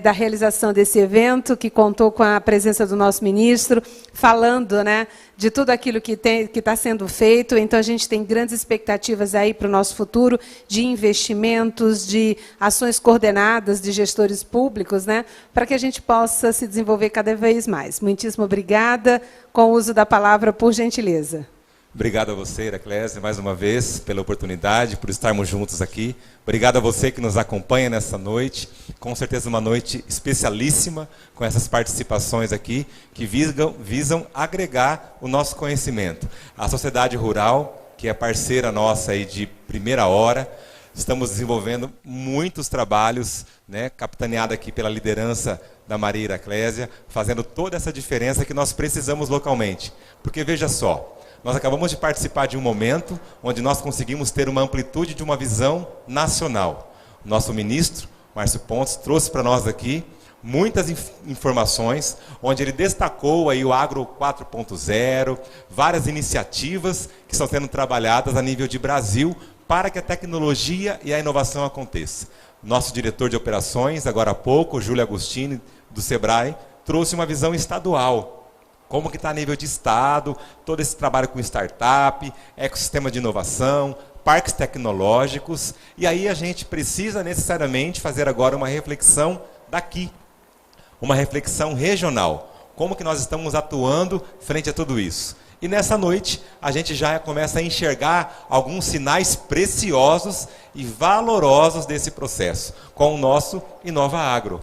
da realização desse evento, que contou com a presença do nosso ministro, falando, né, de tudo aquilo que está sendo feito. Então, a gente tem grandes expectativas aí para o nosso futuro, de investimentos, de ações coordenadas de gestores públicos, né, para que a gente possa se desenvolver cada vez mais. Muitíssimo obrigada. Com o uso da palavra, por gentileza. Obrigado a você, Heraclésia, mais uma vez, pela oportunidade, por estarmos juntos aqui. Obrigado a você que nos acompanha nessa noite. Com certeza uma noite especialíssima, com essas participações aqui, que visam agregar o nosso conhecimento. A sociedade rural, que é parceira nossa aí de primeira hora, estamos desenvolvendo muitos trabalhos, né, capitaneado aqui pela liderança da Maria Heraclésia, fazendo toda essa diferença que nós precisamos localmente. Porque, veja só, nós acabamos de participar de um momento onde nós conseguimos ter uma amplitude de uma visão nacional. O nosso ministro, Márcio Pontes, trouxe para nós aqui muitas informações, onde ele destacou aí o Agro 4.0, várias iniciativas que estão sendo trabalhadas a nível de Brasil para que a tecnologia e a inovação aconteça. Nosso diretor de operações, agora há pouco, Júlio Agostini, do Sebrae, trouxe uma visão estadual. Como que está a nível de Estado, todo esse trabalho com startup, ecossistema de inovação, parques tecnológicos. E aí a gente precisa necessariamente fazer agora uma reflexão daqui, uma reflexão regional. Como que nós estamos atuando frente a tudo isso? E nessa noite a gente já começa a enxergar alguns sinais preciosos e valorosos desse processo, com o nosso Inova Agro,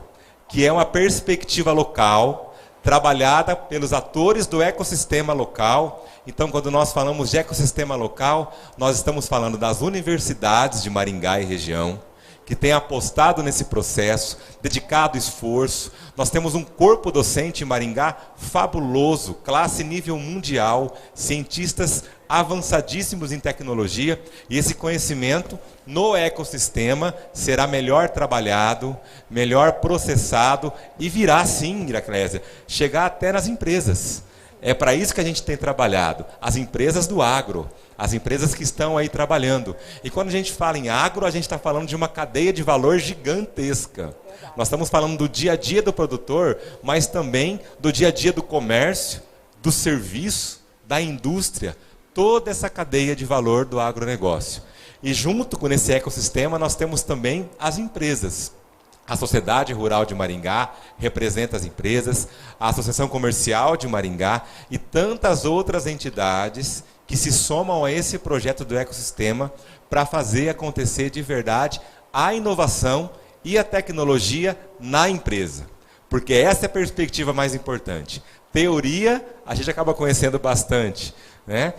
que é uma perspectiva local, trabalhada pelos atores do ecossistema local. Então, quando nós falamos de ecossistema local, nós estamos falando das universidades de Maringá e região, que têm apostado nesse processo, dedicado esforço. Nós temos um corpo docente em Maringá fabuloso, classe nível mundial, cientistas avançadíssimos em tecnologia, e esse conhecimento no ecossistema será melhor trabalhado, melhor processado e virá sim, Heraclésia, chegar até nas empresas. É para isso que a gente tem trabalhado, as empresas do agro, as empresas que estão aí trabalhando. E quando a gente fala em agro, a gente está falando de uma cadeia de valor gigantesca. Nós estamos falando do dia a dia do produtor, mas também do dia a dia do comércio, do serviço, da indústria, toda essa cadeia de valor do agronegócio. E junto com esse ecossistema, nós temos também as empresas. A Sociedade Rural de Maringá representa as empresas, a Associação Comercial de Maringá e tantas outras entidades que se somam a esse projeto do ecossistema para fazer acontecer de verdade a inovação e a tecnologia na empresa. Porque essa é a perspectiva mais importante. Teoria, a gente acaba conhecendo bastante, né?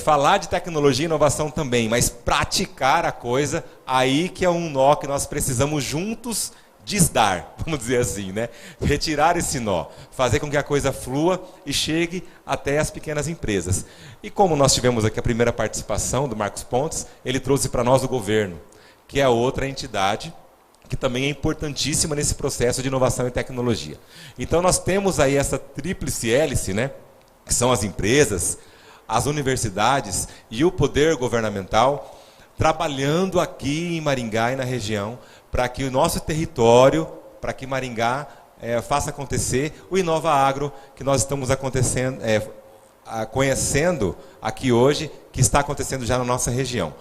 Falar de tecnologia e inovação também, mas praticar a coisa, aí que é um nó que nós precisamos juntos desdar, vamos dizer assim, né? Retirar esse nó, fazer com que a coisa flua e chegue até as pequenas empresas. E como nós tivemos aqui a primeira participação do Marcos Pontes, ele trouxe para nós o governo, que é a outra entidade que também é importantíssima nesse processo de inovação e tecnologia. Então nós temos aí essa tríplice hélice, né? Que são as empresas, as universidades e o poder governamental, trabalhando aqui em Maringá e na região, para que o nosso território, para que Maringá faça acontecer o Inova Agro, que nós estamos conhecendo aqui hoje, que está acontecendo já na nossa região.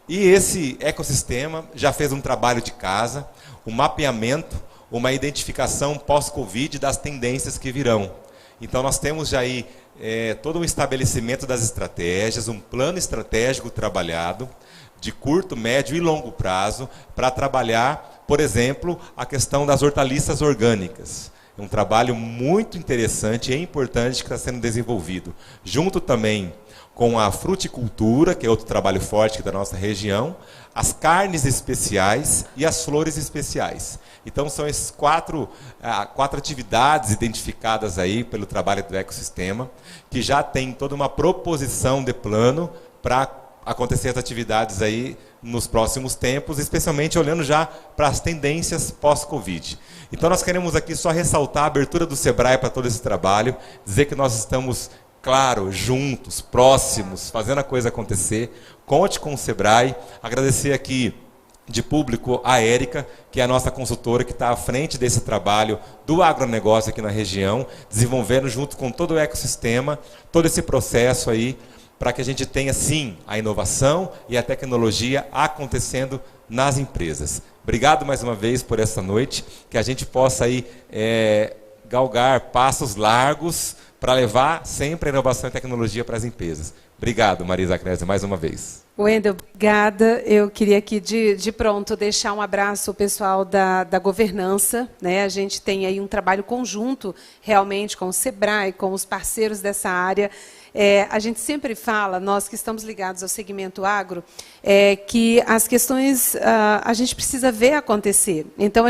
E esse ecossistema já fez um trabalho de casa, um mapeamento, uma identificação pós-Covid das tendências que virão. Então nós temos já aí todo um estabelecimento das estratégias, um plano estratégico trabalhado, de curto, médio e longo prazo, para trabalhar, por exemplo, a questão das hortaliças orgânicas. É um trabalho muito interessante e importante que está sendo desenvolvido, junto também com a fruticultura, que é outro trabalho forte da nossa região, as carnes especiais e as flores especiais. Então são essas quatro atividades identificadas aí pelo trabalho do ecossistema, que já tem toda uma proposição de plano para acontecer as atividades aí nos próximos tempos, especialmente olhando já para as tendências pós-Covid. Então nós queremos aqui só ressaltar a abertura do Sebrae para todo esse trabalho, dizer que nós estamos claro, juntos, próximos, fazendo a coisa acontecer. Conte com o Sebrae. Agradecer aqui de público a Érica, que é a nossa consultora, que está à frente desse trabalho do agronegócio aqui na região, desenvolvendo junto com todo o ecossistema, todo esse processo aí, para que a gente tenha, sim, a inovação e a tecnologia acontecendo nas empresas. Obrigado mais uma vez por essa noite, que a gente possa aí, galgar passos largos para levar sempre a inovação e tecnologia para as empresas. Obrigado, Marisa Crésia, mais uma vez. Wendel, obrigada. Eu queria aqui, de pronto, deixar um abraço ao pessoal da governança, né? A gente tem aí um trabalho conjunto, realmente, com o Sebrae, com os parceiros dessa área. A gente sempre fala, nós que estamos ligados ao segmento agro, que as questões a gente precisa ver acontecer. Então,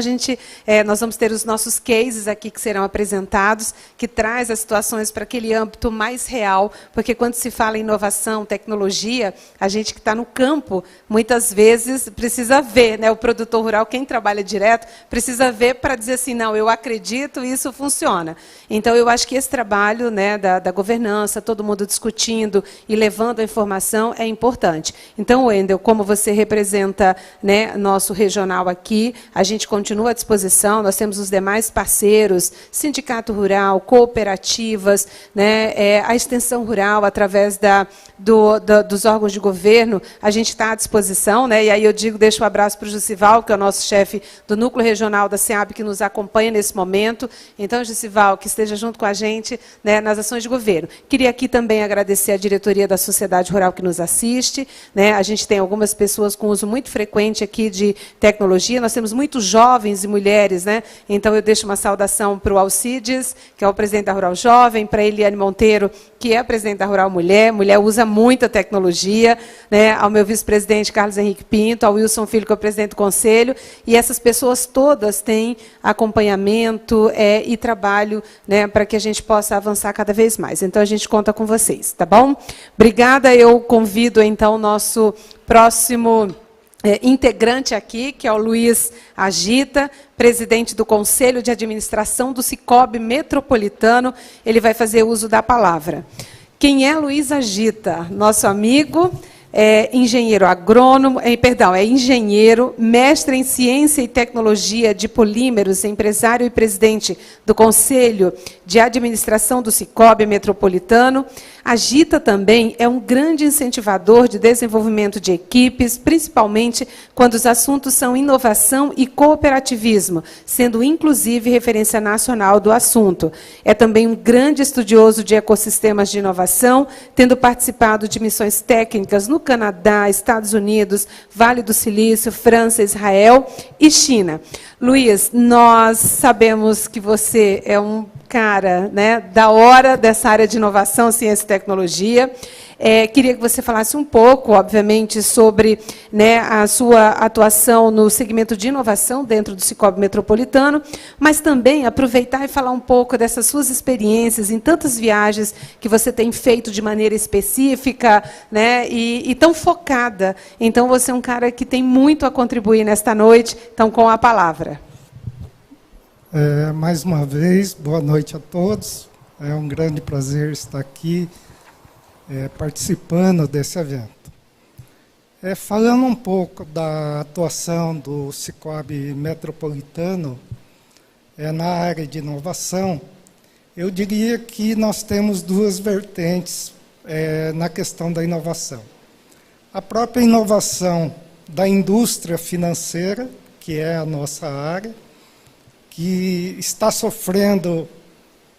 nós vamos ter os nossos cases aqui que serão apresentados, que traz as situações para aquele âmbito mais real, porque quando se fala em inovação, tecnologia, a gente que está no campo, muitas vezes precisa ver, né? O produtor rural, quem trabalha direto, precisa ver para dizer assim, não, eu acredito e isso funciona. Então, eu acho que esse trabalho, né, da governança, todo mundo discutindo e levando a informação é importante. Então, Wendel, como você representa, né, nosso regional aqui, a gente continua à disposição, nós temos os demais parceiros, sindicato rural, cooperativas, né, a extensão rural, através dos órgãos de governo, a gente está à disposição, né, e aí eu deixo um abraço para o Jussival, que é o nosso chefe do núcleo regional da SEAB, que nos acompanha nesse momento. Então, Jussival, que esteja junto com a gente, né, nas ações de governo. Queria aqui também agradecer a diretoria da Sociedade Rural que nos assiste, né? A gente tem algumas pessoas com uso muito frequente aqui de tecnologia, nós temos muitos jovens e mulheres, né? Então eu deixo uma saudação para o Alcides, que é o presidente da Rural Jovem, para a Eliane Monteiro, que é a presidente da Rural Mulher usa muita tecnologia, né? Ao meu vice-presidente Carlos Henrique Pinto, ao Wilson Filho, que é o presidente do Conselho, e essas pessoas todas têm acompanhamento e trabalho, né, para que a gente possa avançar cada vez mais. Então, a gente conta com vocês, tá bom? Obrigada, eu convido, então, o nosso próximo integrante aqui, que é o Luiz Agita, presidente do Conselho de Administração do Sicob Metropolitano. Ele vai fazer uso da palavra. Quem é Luiz Agita? Nosso amigo, engenheiro agrônomo, engenheiro, mestre em Ciência e Tecnologia de Polímeros, empresário e presidente do Conselho de Administração do Sicob Metropolitano. Agita também é um grande incentivador de desenvolvimento de equipes, principalmente quando os assuntos são inovação e cooperativismo, sendo inclusive referência nacional do assunto. É também um grande estudioso de ecossistemas de inovação, tendo participado de missões técnicas no Canadá, Estados Unidos, Vale do Silício, França, Israel e China. Luiz, nós sabemos que você é um cara, né, da hora dessa área de inovação, ciência e tecnologia. Queria que você falasse um pouco, obviamente, sobre, né, a sua atuação no segmento de inovação dentro do Sicob Metropolitano, mas também aproveitar e falar um pouco dessas suas experiências em tantas viagens que você tem feito de maneira específica, né, e tão focada. Então, você é um cara que tem muito a contribuir nesta noite. Então, com a palavra. Mais uma vez, boa noite a todos. É um grande prazer estar aqui participando desse evento. Falando um pouco da atuação do Sicob Metropolitano na área de inovação, eu diria que nós temos duas vertentes na questão da inovação. A própria inovação da indústria financeira, que é a nossa área, que está sofrendo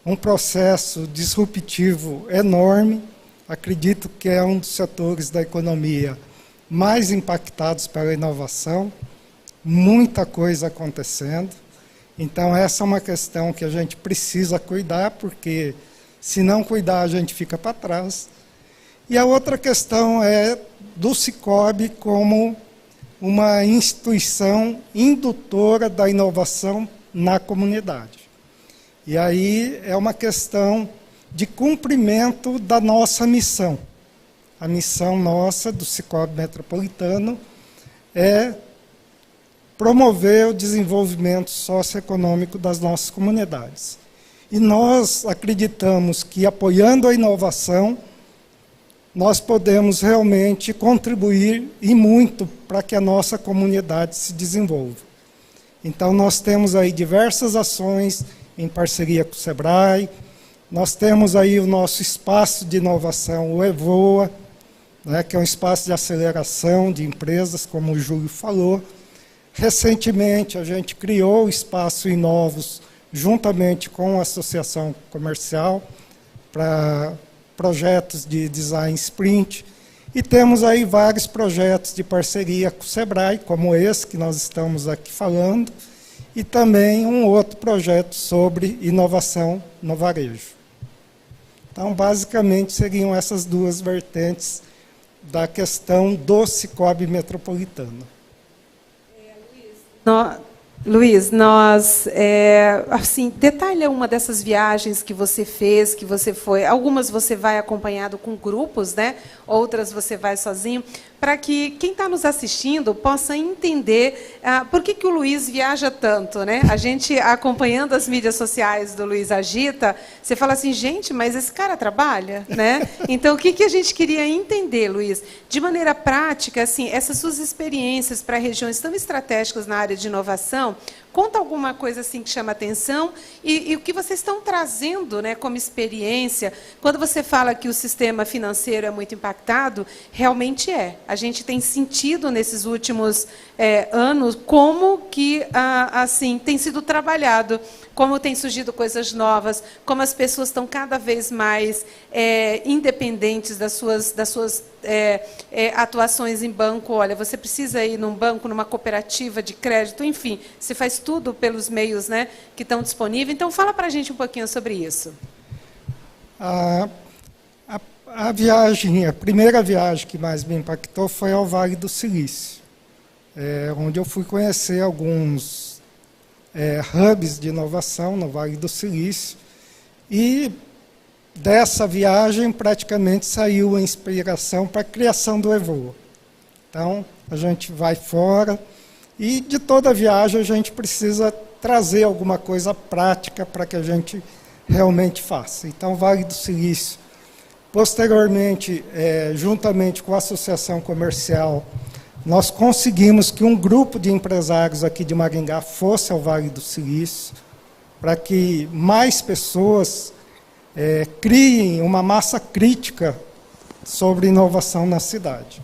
um processo disruptivo enorme. Acredito que é um dos setores da economia mais impactados pela inovação, muita coisa acontecendo. Então, essa é uma questão que a gente precisa cuidar, porque se não cuidar, a gente fica para trás. E a outra questão é do Sicob como uma instituição indutora da inovação na comunidade. E aí é uma questão de cumprimento da nossa missão. A missão nossa do Sicob Metropolitano é promover o desenvolvimento socioeconômico das nossas comunidades. E nós acreditamos que, apoiando a inovação, nós podemos realmente contribuir e muito para que a nossa comunidade se desenvolva. Então, nós temos aí diversas ações em parceria com o SEBRAE, nós temos aí o nosso espaço de inovação, o EVOA, né, que é um espaço de aceleração de empresas, como o Júlio falou. Recentemente, a gente criou o Espaço Inovos, juntamente com a Associação Comercial, para projetos de design sprint, e temos aí vários projetos de parceria com o SEBRAE, como esse que nós estamos aqui falando, e também um outro projeto sobre inovação no varejo. Então, basicamente, seriam essas duas vertentes da questão do Cicobi Metropolitano. Luiz, nós, assim, detalha uma dessas viagens que você fez, que você foi. Algumas você vai acompanhado com grupos, né? Outras você vai sozinho, para que quem está nos assistindo possa entender por que o Luiz viaja tanto, né? A gente, acompanhando as mídias sociais do Luiz Agita, você fala assim, gente, mas esse cara trabalha, né? Então, o que a gente queria entender, Luiz? De maneira prática, assim, essas suas experiências para regiões tão estratégicas na área de inovação, conta alguma coisa assim que chama atenção e o que vocês estão trazendo, né, como experiência. Quando você fala que o sistema financeiro é muito impactado, realmente é. A gente tem sentido nesses últimos anos como que assim tem sido trabalhado, como tem surgido coisas novas, como as pessoas estão cada vez mais independentes das suas atuações em banco. Olha, você precisa ir num banco, numa cooperativa de crédito, enfim, você faz tudo pelos meios, né, que estão disponíveis. Então, fala para a gente um pouquinho sobre isso. A primeira viagem que mais me impactou foi ao Vale do Silício, onde eu fui conhecer alguns hubs de inovação no Vale do Silício. E dessa viagem, praticamente, saiu a inspiração para a criação do EVOA. Então, a gente vai fora e, de toda viagem, a gente precisa trazer alguma coisa prática para que a gente realmente faça. Então, Vale do Silício. Posteriormente, juntamente com a Associação Comercial, nós conseguimos que um grupo de empresários aqui de Maringá fosse ao Vale do Silício, para que mais pessoas criem uma massa crítica sobre inovação na cidade.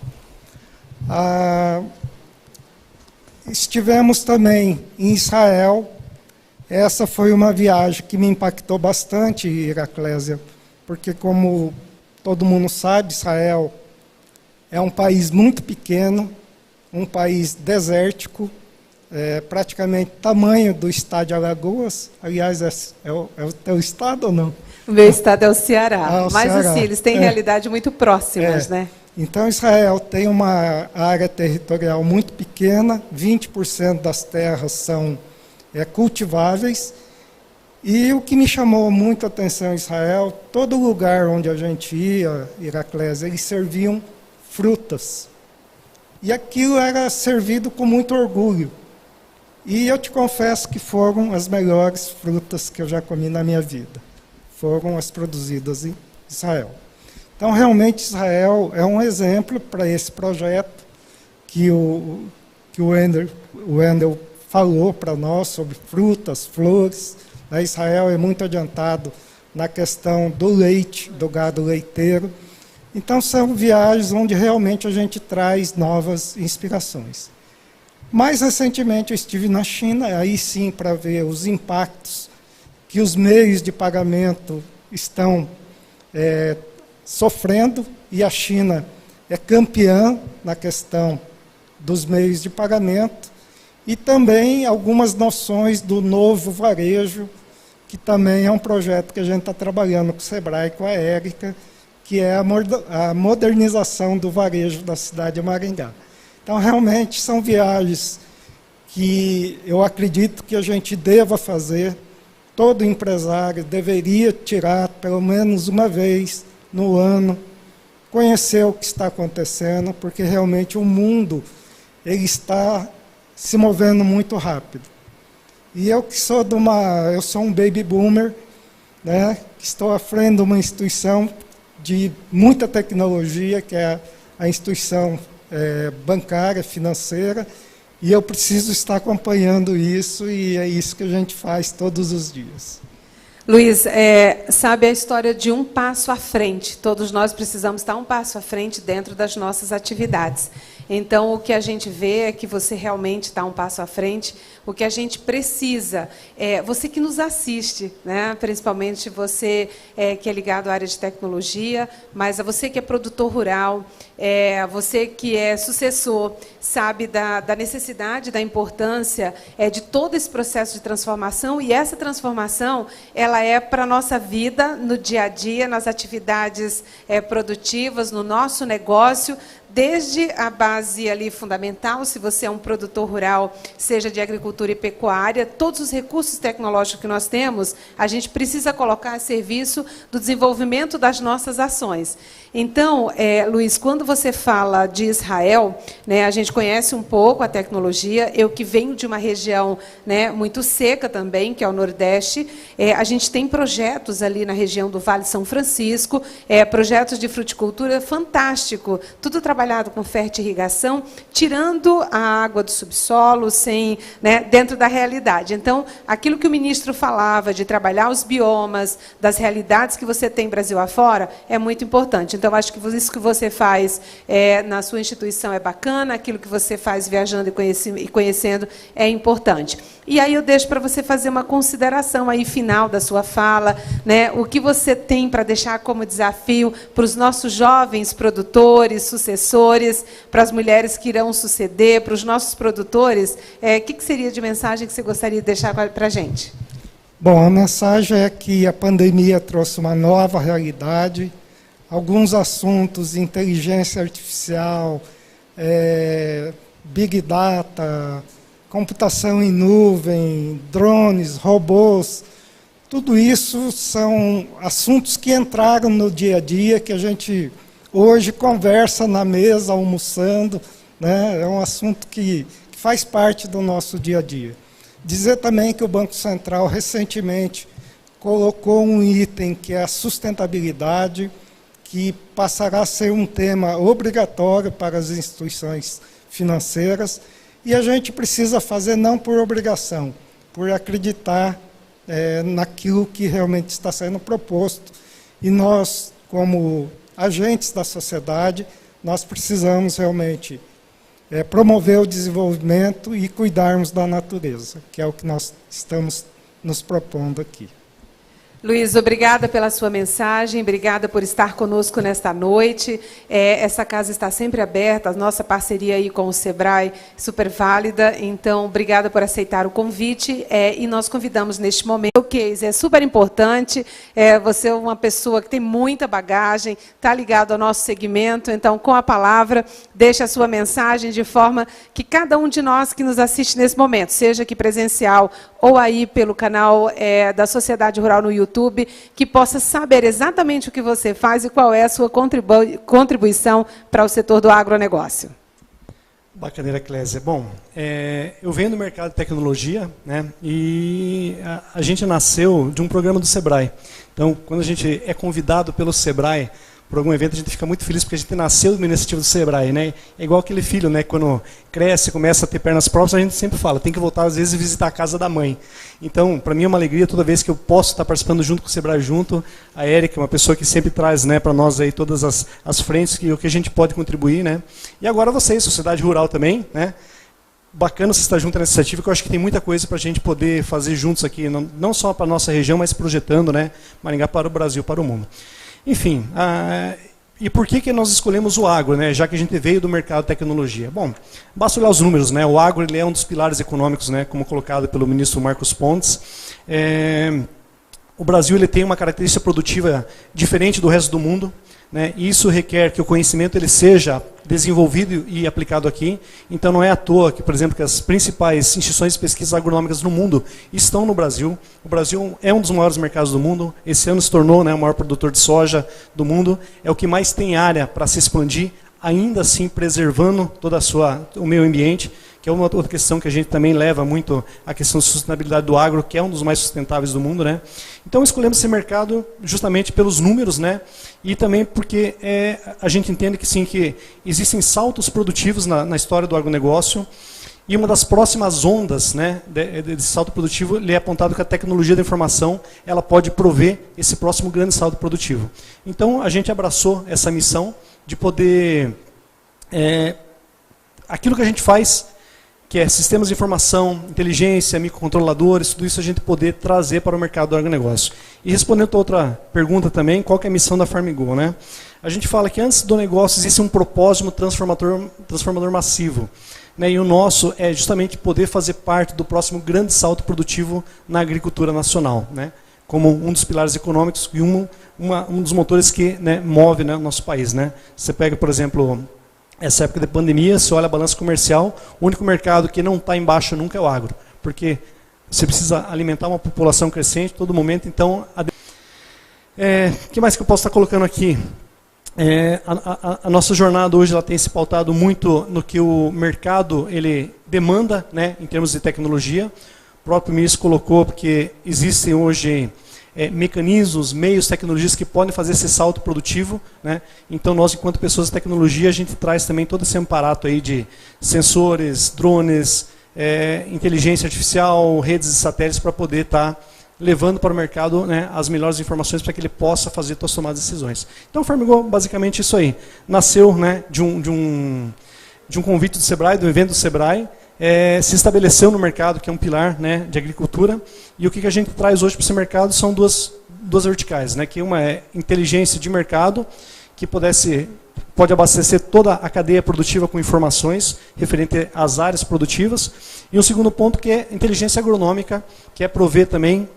Estivemos também em Israel. Essa foi uma viagem que me impactou bastante, Iraclésia, porque, como todo mundo sabe, Israel é um país muito pequeno, um país desértico, praticamente tamanho do estado de Alagoas. Aliás, é o teu estado ou não? O meu estado é o Ceará, mas Ceará. Assim, eles têm realidade muito próximas, né? Então, Israel tem uma área territorial muito pequena, 20% das terras são cultiváveis, e o que me chamou muito a atenção em Israel, todo lugar onde a gente ia, Iraclésia, eles serviam frutas. E aquilo era servido com muito orgulho. E eu te confesso que foram as melhores frutas que eu já comi na minha vida. Foram as produzidas em Israel. Então, realmente, Israel é um exemplo para esse projeto que o Wendel falou para nós sobre frutas, flores. Israel é muito adiantado na questão do leite, do gado leiteiro. Então, são viagens onde realmente a gente traz novas inspirações. Mais recentemente, eu estive na China, aí sim, para ver os impactos que os meios de pagamento estão sofrendo, e a China é campeã na questão dos meios de pagamento, e também algumas noções do novo varejo, que também é um projeto que a gente está trabalhando com o SEBRAE, com a Érica, que é a modernização do varejo da cidade de Maringá. Então, realmente, são viagens que eu acredito que a gente deva fazer. Todo empresário deveria tirar, pelo menos uma vez no ano, conhecer o que está acontecendo, porque realmente o mundo ele está se movendo muito rápido. E eu que sou eu sou um baby boomer, né, que estou à frente de uma instituição de muita tecnologia, que é a instituição bancária, financeira, e eu preciso estar acompanhando isso, e é isso que a gente faz todos os dias. Luiz, sabe a história de um passo à frente. Todos nós precisamos estar um passo à frente dentro das nossas atividades. Então, o que a gente vê é que você realmente está um passo à frente. O que a gente precisa você que nos assiste, né? Principalmente você que é ligado à área de tecnologia, mas a você que é produtor rural, você que é sucessor, sabe da necessidade, da importância de todo esse processo de transformação, e essa transformação ela é para a nossa vida, no dia a dia, nas atividades produtivas, no nosso negócio, desde a base ali fundamental, se você é um produtor rural, seja de agricultura e pecuária, todos os recursos tecnológicos que nós temos, a gente precisa colocar a serviço do desenvolvimento das nossas ações. Então, Luiz, quando você fala de Israel, né, a gente conhece um pouco a tecnologia. Eu que venho de uma região, né, muito seca também, que é o Nordeste, a gente tem projetos ali na região do Vale São Francisco, projetos de fruticultura fantástico, tudo trabalhado com fertirrigação, tirando a água do subsolo, dentro da realidade. Então, aquilo que o ministro falava de trabalhar os biomas, das realidades que você tem Brasil afora, é muito importante. Então, acho que isso que você faz na sua instituição é bacana, aquilo que você faz viajando e conhecendo é importante. E aí eu deixo para você fazer uma consideração aí final da sua fala, né? O que você tem para deixar como desafio para os nossos jovens produtores, sucessores, para as mulheres que irão suceder, para os nossos produtores, o que seria de mensagem que você gostaria de deixar para a gente? Bom, a mensagem é que a pandemia trouxe uma nova realidade, alguns assuntos, inteligência artificial, big data, computação em nuvem, drones, robôs, tudo isso são assuntos que entraram no dia a dia, que a gente hoje conversa na mesa, almoçando, né? É um assunto que faz parte do nosso dia a dia. Dizer também que o Banco Central recentemente colocou um item que é a sustentabilidade, que passará a ser um tema obrigatório para as instituições financeiras, e a gente precisa fazer não por obrigação, por acreditar naquilo que realmente está sendo proposto. E nós, como agentes da sociedade, nós precisamos realmente promover o desenvolvimento e cuidarmos da natureza, que é o que nós estamos nos propondo aqui. Luiz, obrigada pela sua mensagem, obrigada por estar conosco nesta noite. Essa casa está sempre aberta, a nossa parceria aí com o Sebrae super válida, então obrigada por aceitar o convite, e nós convidamos neste momento. O case é super importante, você é uma pessoa que tem muita bagagem, está ligado ao nosso segmento, então com a palavra, deixa a sua mensagem de forma que cada um de nós que nos assiste nesse momento, seja aqui presencial ou aí pelo canal da Sociedade Rural no YouTube, que possa saber exatamente o que você faz e qual é a sua contribuição para o setor do agronegócio. Bacaneira, Clésia. Bom, eu venho do mercado de tecnologia, né, e a gente nasceu de um programa do Sebrae. Então, quando a gente é convidado pelo Sebrae por algum evento, a gente fica muito feliz porque a gente nasceu de uma iniciativa do Sebrae, né? É igual aquele filho, né? Quando cresce, começa a ter pernas próprias, a gente sempre fala, tem que voltar às vezes e visitar a casa da mãe. Então, para mim é uma alegria toda vez que eu posso estar participando junto com o Sebrae junto. A Érica é uma pessoa que sempre traz, né, para nós aí todas as frentes que o que a gente pode contribuir, né? E agora vocês, Sociedade Rural também, né? Bacana você estar junto nessa iniciativa, que eu acho que tem muita coisa para a gente poder fazer juntos aqui, não só para a nossa região, mas projetando, né, Maringá para o Brasil, para o mundo. Enfim, e por que nós escolhemos o agro, né, já que a gente veio do mercado de tecnologia? Bom, basta olhar os números, né, o agro ele é um dos pilares econômicos, né, como colocado pelo ministro Marcos Pontes. O Brasil ele tem uma característica produtiva diferente do resto do mundo, né, e isso requer que o conhecimento ele seja desenvolvido e aplicado aqui. Então não é à toa que, por exemplo, que as principais instituições de pesquisa agronômicas no mundo estão no Brasil. O Brasil é um dos maiores mercados do mundo. Esse ano se tornou, né, o maior produtor de soja do mundo. É o que mais tem área para se expandir, ainda assim preservando toda o meio ambiente, que é uma outra questão que a gente também leva muito a questão da sustentabilidade do agro, que é um dos mais sustentáveis do mundo, né? Então escolhemos esse mercado justamente pelos números, né? E também porque a gente entende que sim, que existem saltos produtivos na história do agronegócio, e uma das próximas ondas, né, desse salto produtivo, ele é apontado que a tecnologia da informação ela pode prover esse próximo grande salto produtivo. Então a gente abraçou essa missão de poder aquilo que a gente faz, que é sistemas de informação, inteligência, microcontroladores, tudo isso a gente poder trazer para o mercado do agronegócio. E respondendo a outra pergunta também, qual que é a missão da FarmGo, né? A gente fala que antes do negócio existe um propósito transformador massivo, né? E o nosso é justamente poder fazer parte do próximo grande salto produtivo na agricultura nacional, né? Como um dos pilares econômicos e um dos motores que, né, move, né, o nosso país, né? Você pega, por exemplo, essa época de pandemia, você olha a balança comercial, o único mercado que não está em baixa nunca é o agro, porque você precisa alimentar uma população crescente a todo momento. Então, o que mais que eu posso estar colocando aqui? A nossa jornada hoje ela tem se pautado muito no que o mercado ele demanda, né, em termos de tecnologia. O próprio ministro colocou, porque existem hoje mecanismos, meios, tecnologias que podem fazer esse salto produtivo, né? Então nós, enquanto pessoas de tecnologia, a gente traz também todo esse aparato aí de sensores, drones, inteligência artificial, redes de satélites para poder estar levando para o mercado, né, as melhores informações para que ele possa fazer suas tomadas de decisões. Então o FarmGo, basicamente isso aí. Nasceu, né, de um convite do Sebrae, do evento do Sebrae, se estabeleceu no mercado, que é um pilar, né, de agricultura, e o que a gente traz hoje para esse mercado são duas verticais, né, que uma é inteligência de mercado, que pode abastecer toda a cadeia produtiva com informações referente às áreas produtivas, e um segundo ponto que é inteligência agronômica, que é prover também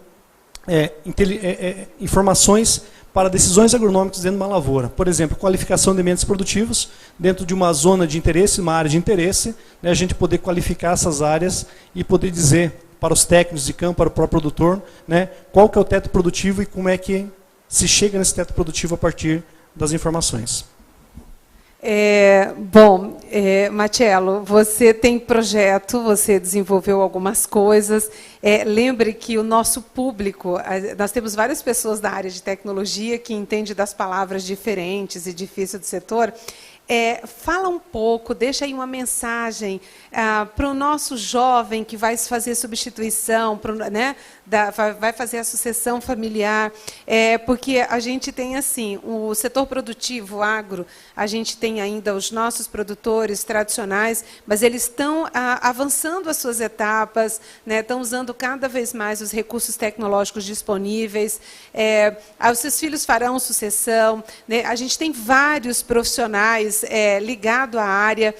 informações para decisões agronômicas dentro de uma lavoura. Por exemplo, qualificação de ambientes produtivos dentro de uma zona de interesse, uma área de interesse, né, a gente poder qualificar essas áreas e poder dizer para os técnicos de campo, para o próprio produtor, né, qual que é o teto produtivo e como é que se chega nesse teto produtivo a partir das informações. Marcelo, você tem projeto, você desenvolveu algumas coisas. Lembre que o nosso público, nós temos várias pessoas da área de tecnologia que entendem das palavras diferentes e difíceis do setor. Fala um pouco, deixa aí uma mensagem para o nosso jovem que vai fazer substituição, né, vai fazer a sucessão familiar, porque a gente tem assim, o setor produtivo, agro, a gente tem ainda os nossos produtores tradicionais, mas eles estão avançando as suas etapas, né, estão usando cada vez mais os recursos tecnológicos disponíveis, os seus filhos farão sucessão, né, a gente tem vários profissionais ligado à área.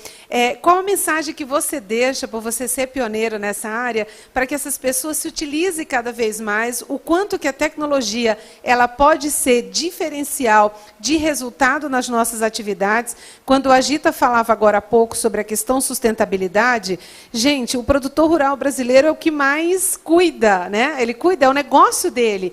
Qual a mensagem que você deixa, por você ser pioneiro nessa área, para que essas pessoas se utilizem cada vez mais, o quanto que a tecnologia ela pode ser diferencial de resultado nas nossas atividades? Quando a Gita falava agora há pouco sobre a questão sustentabilidade, gente, o produtor rural brasileiro é o que mais cuida, né? Ele cuida, é o negócio dele.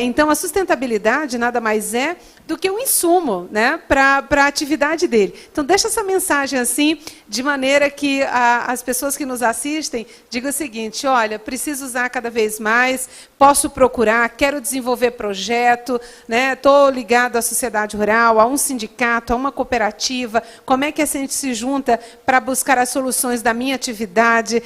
Então, a sustentabilidade nada mais é do que um insumo, né, para a atividade dele. Então, deixa essa mensagem assim, de maneira que as pessoas que nos assistem digam o seguinte: olha, preciso usar cada vez mais, posso procurar, quero desenvolver projeto, né, estou ligado à sociedade rural, a um sindicato, a uma cooperativa, como é que a gente se junta para buscar as soluções da minha atividade,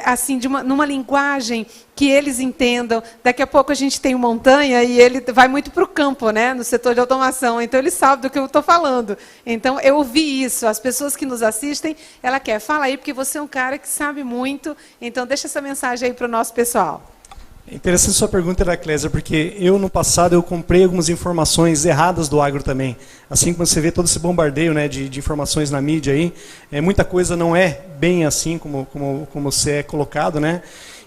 assim, numa linguagem que eles entendam. Daqui a pouco a gente tem o Montanha e ele vai muito para o campo, né, no setor de automação, então ele sabe do que eu estou falando. Então, eu ouvi isso, as pessoas que nos assistem, ela quer, fala aí, porque você é um cara que sabe muito, então deixa essa mensagem aí para o nosso pessoal. É interessante sua pergunta, Heraclésia, porque no passado eu comprei algumas informações erradas do agro também. Assim como você vê todo esse bombardeio, né, de informações na mídia aí, muita coisa não é bem assim como você é colocado, né?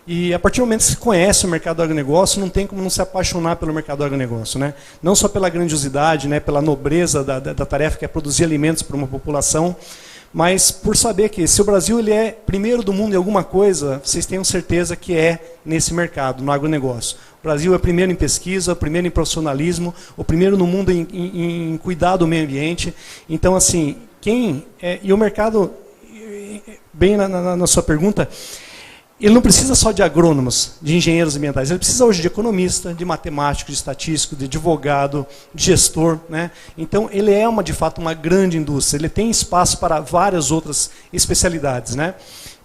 E a partir do momento que você conhece o mercado do agronegócio, não tem como não se apaixonar pelo mercado do agronegócio, né? Não só pela grandiosidade, né, pela nobreza da tarefa que é produzir alimentos para uma população, mas por saber que se o Brasil ele é primeiro do mundo em alguma coisa, vocês tenham certeza que é nesse mercado, no agronegócio. O Brasil é primeiro em pesquisa, o primeiro em profissionalismo, o primeiro no mundo em cuidar do meio ambiente. Então, assim, e o mercado bem na sua pergunta, ele não precisa só de agrônomos, de engenheiros ambientais, ele precisa hoje de economista, de matemático, de estatístico, de advogado, de gestor, né? Então, ele é, de fato, uma grande indústria, ele tem espaço para várias outras especialidades, né?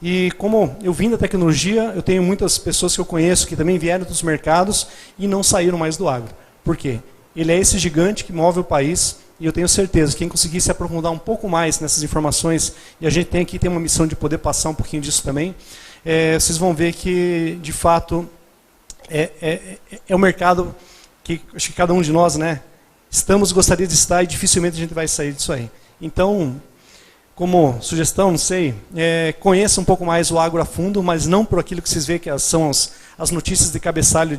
E como eu vim da tecnologia, eu tenho muitas pessoas que eu conheço que também vieram dos mercados e não saíram mais do agro. Por quê? Ele é esse gigante que move o país, e eu tenho certeza que quem conseguir se aprofundar um pouco mais nessas informações, e a gente tem aqui uma missão de poder passar um pouquinho disso também, vocês vão ver que, de fato, é um mercado que acho que cada um de nós, né, gostaria de estar e dificilmente a gente vai sair disso aí. Então, como sugestão, não sei, conheça um pouco mais o agro a fundo, mas não por aquilo que vocês veem que são as notícias de cabeçalho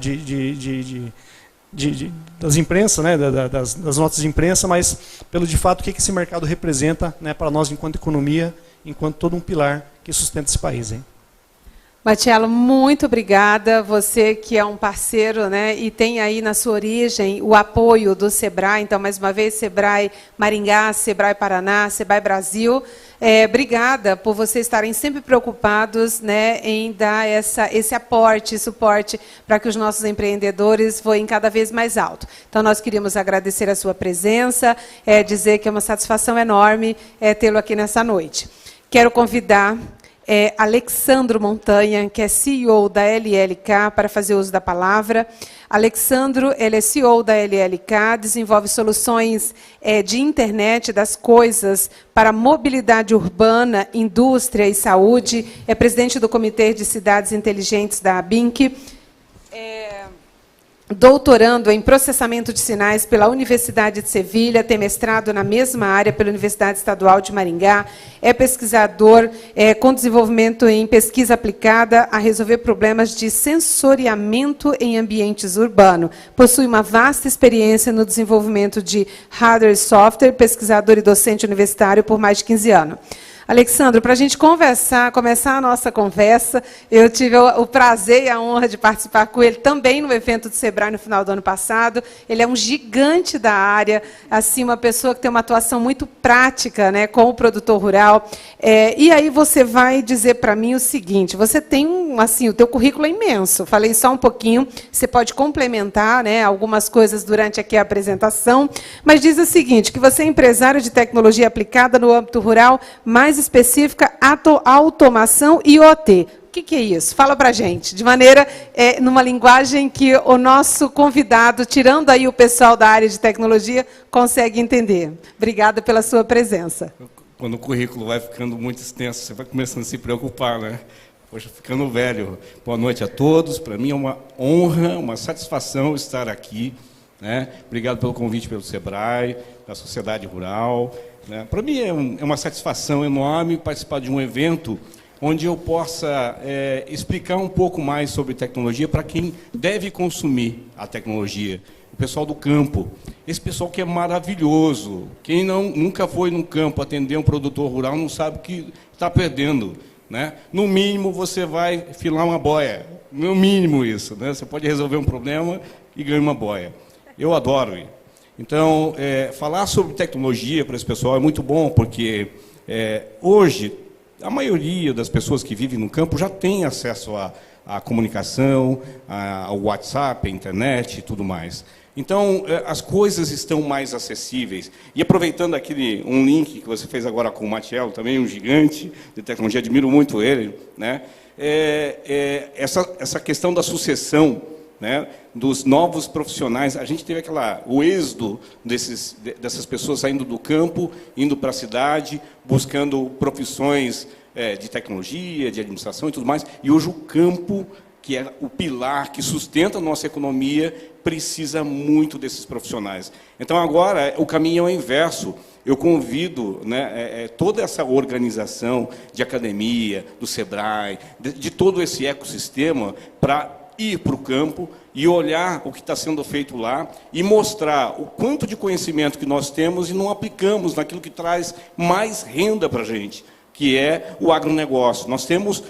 das imprensas, né, das notas de imprensa, mas pelo de fato o que esse mercado representa, né, para nós enquanto economia, enquanto todo um pilar que sustenta esse país, hein? Marcelo, muito obrigada. Você que é um parceiro, né, e tem aí na sua origem o apoio do SEBRAE. Então, mais uma vez, SEBRAE Maringá, SEBRAE Paraná, SEBRAE Brasil. Obrigada por vocês estarem sempre preocupados, né, em dar esse aporte, suporte para que os nossos empreendedores voem cada vez mais alto. Então, nós queríamos agradecer a sua presença, dizer que é uma satisfação enorme tê-lo aqui nessa noite. Quero convidar Alexandro Montanha, que é CEO da LLK, para fazer uso da palavra. Alexandro, ele é CEO da LLK, desenvolve soluções de internet das coisas para mobilidade urbana, indústria e saúde, é presidente do Comitê de Cidades Inteligentes da ABINC, doutorando em processamento de sinais pela Universidade de Sevilha, tem mestrado na mesma área pela Universidade Estadual de Maringá, é pesquisador com desenvolvimento em pesquisa aplicada a resolver problemas de sensoriamento em ambientes urbanos. Possui uma vasta experiência no desenvolvimento de hardware e software, pesquisador e docente universitário por mais de 15 anos. Alexandro, para a gente começar a nossa conversa, eu tive o prazer e a honra de participar com ele também no evento do SEBRAE no final do ano passado. Ele é um gigante da área, assim, uma pessoa que tem uma atuação muito prática, né, com o produtor rural. E aí você vai dizer para mim o seguinte, você tem o teu currículo é imenso, falei só um pouquinho, você pode complementar, né, algumas coisas durante aqui a apresentação, mas diz o seguinte, que você é empresário de tecnologia aplicada no âmbito rural, mais específica, automação e IoT. O que é isso? Fala para a gente, de maneira, numa linguagem que o nosso convidado, tirando aí o pessoal da área de tecnologia, consegue entender. Obrigada pela sua presença. Quando o currículo vai ficando muito extenso, você vai começando a se preocupar, né? Poxa, ficando velho. Boa noite a todos. Para mim é uma honra, uma satisfação estar aqui, né? Obrigado pelo convite pelo SEBRAE, da Sociedade Rural. Para mim é uma satisfação enorme participar de um evento onde eu possa explicar um pouco mais sobre tecnologia para quem deve consumir a tecnologia. O pessoal do campo, esse pessoal que é maravilhoso. Quem nunca foi no campo atender um produtor rural não sabe o que está perdendo, né? No mínimo, você vai filar uma boia. No mínimo isso, né? Você pode resolver um problema e ganhar uma boia. Eu adoro ir. Então, falar sobre tecnologia para esse pessoal é muito bom, porque hoje a maioria das pessoas que vivem no campo já tem acesso à comunicação, ao WhatsApp, à internet e tudo mais. Então, as coisas estão mais acessíveis. E aproveitando um link que você fez agora com o Marcelo, também um gigante de tecnologia, admiro muito ele, né? Essa questão da sucessão, né, dos novos profissionais, a gente teve o êxodo dessas pessoas saindo do campo, indo para a cidade, buscando profissões de tecnologia, de administração e tudo mais, e hoje o campo, que é o pilar que sustenta a nossa economia, precisa muito desses profissionais. Então, agora, o caminho é o inverso. Eu convido, né, toda essa organização de academia, do SEBRAE, de todo esse ecossistema, para ir para o campo e olhar o que está sendo feito lá e mostrar o quanto de conhecimento que nós temos e não aplicamos naquilo que traz mais renda para a gente, que é o agronegócio. Nós temos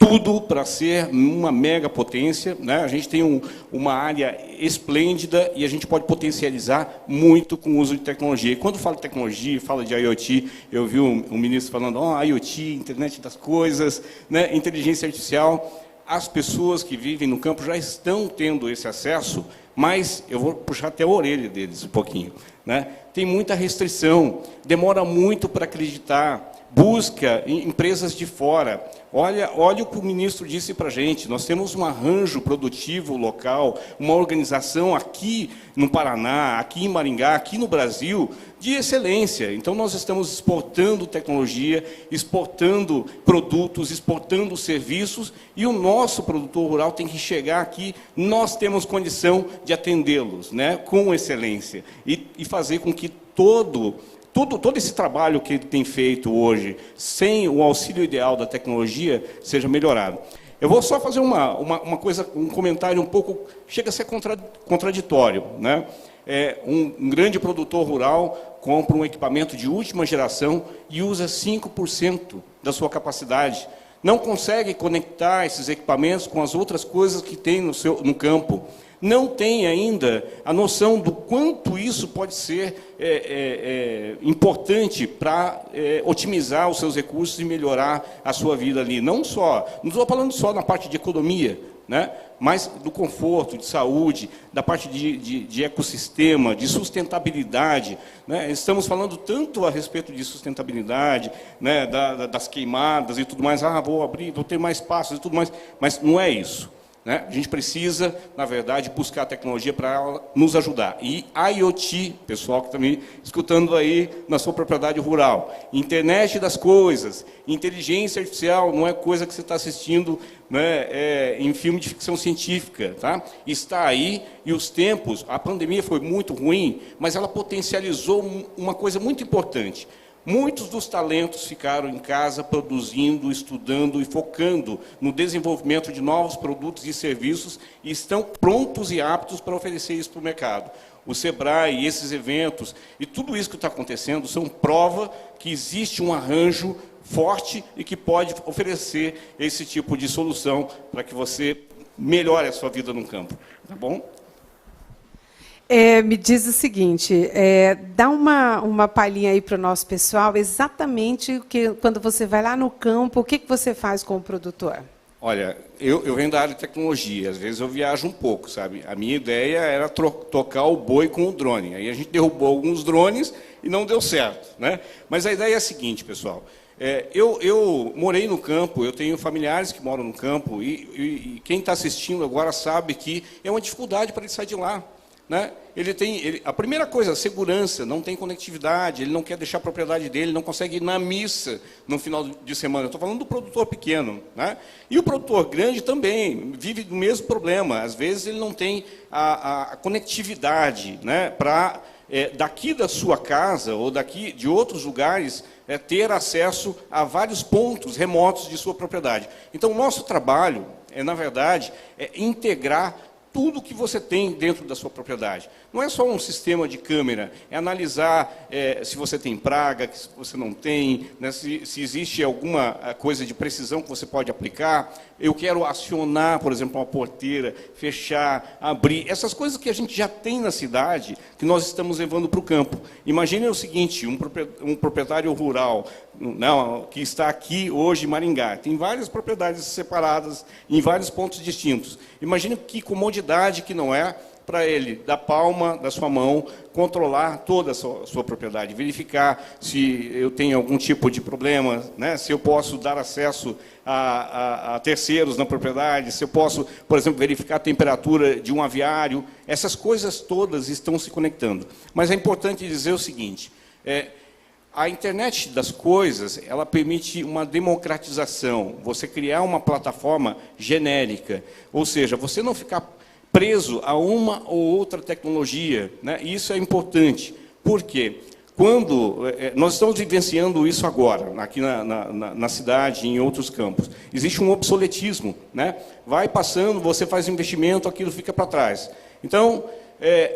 tudo para ser uma mega potência, né? A gente tem uma área esplêndida e a gente pode potencializar muito com o uso de tecnologia. E quando fala de tecnologia, fala de IoT, eu vi um ministro falando, IoT, internet das coisas, né? Inteligência artificial. As pessoas que vivem no campo já estão tendo esse acesso, mas eu vou puxar até a orelha deles um pouquinho, né? Tem muita restrição, demora muito para acreditar, busca empresas de fora. Olha o que o ministro disse para a gente, nós temos um arranjo produtivo local, uma organização aqui no Paraná, aqui em Maringá, aqui no Brasil, de excelência. Então, nós estamos exportando tecnologia, exportando produtos, exportando serviços, e o nosso produtor rural tem que chegar aqui, nós temos condição de atendê-los, né, com excelência, e fazer com que todo esse trabalho que ele tem feito hoje, sem o auxílio ideal da tecnologia, seja melhorado. Eu vou só fazer uma coisa, um comentário um pouco, chega a ser contraditório, né? Um grande produtor rural compra um equipamento de última geração e usa 5% da sua capacidade. Não consegue conectar esses equipamentos com as outras coisas que tem no campo. Não tem ainda a noção do quanto isso pode ser importante para otimizar os seus recursos e melhorar a sua vida ali. Não estou falando só na parte de economia, né? Mas do conforto, de saúde, da parte de ecossistema, de sustentabilidade, né? Estamos falando tanto a respeito de sustentabilidade, né? Das queimadas e tudo mais. Vou abrir, vou ter mais passos e tudo mais. Mas não é isso, né? A gente precisa, na verdade, buscar a tecnologia para ela nos ajudar. E IoT, pessoal que está me escutando aí na sua propriedade rural, internet das coisas, inteligência artificial, não é coisa que você está assistindo, né, em filme de ficção científica, tá? Está aí, e os tempos, a pandemia foi muito ruim, mas ela potencializou uma coisa muito importante. Muitos dos talentos ficaram em casa produzindo, estudando e focando no desenvolvimento de novos produtos e serviços e estão prontos e aptos para oferecer isso para o mercado. O SEBRAE, esses eventos e tudo isso que está acontecendo são prova que existe um arranjo forte e que pode oferecer esse tipo de solução para que você melhore a sua vida no campo. Tá bom? Me diz o seguinte, dá uma palhinha aí para o nosso pessoal, exatamente o que, quando você vai lá no campo, o que você faz com o produtor? Olha, eu venho da área de tecnologia, às vezes eu viajo um pouco, sabe? A minha ideia era tocar o boi com o drone. Aí a gente derrubou alguns drones e não deu certo, né? Mas a ideia é a seguinte, pessoal. Eu morei no campo, eu tenho familiares que moram no campo, e quem está assistindo agora sabe que é uma dificuldade para ele sair de lá, né? A primeira coisa, a segurança, não tem conectividade, ele não quer deixar a propriedade dele, não consegue ir na missa no final de semana. Eu estou falando do produtor pequeno, né? E o produtor grande também vive do mesmo problema. Às vezes ele não tem a conectividade, né, para, daqui da sua casa ou daqui de outros lugares, ter acesso a vários pontos remotos de sua propriedade. Então, o nosso trabalho, na verdade, é integrar tudo que você tem dentro da sua propriedade. Não é só um sistema de câmera, é analisar se você tem praga, se você não tem, né, se existe alguma coisa de precisão que você pode aplicar. Eu quero acionar, por exemplo, uma porteira, fechar, abrir. Essas coisas que a gente já tem na cidade, que nós estamos levando para o campo. Imagine o seguinte, um proprietário rural, não, que está aqui hoje em Maringá, tem várias propriedades separadas, em vários pontos distintos. Imagine que comodidade que não é para ele, da palma da sua mão, controlar toda a sua propriedade, verificar se eu tenho algum tipo de problema, né? Se eu posso dar acesso a terceiros na propriedade, se eu posso, por exemplo, verificar a temperatura de um aviário. Essas coisas todas estão se conectando. Mas é importante dizer o seguinte, a internet das coisas, ela permite uma democratização, você criar uma plataforma genérica, ou seja, você não ficar preso a uma ou outra tecnologia, né? E isso é importante. Por quê? Quando nós estamos vivenciando isso agora, aqui na cidade e em outros campos, existe um obsoletismo, né? Vai passando, você faz investimento, aquilo fica para trás. Então,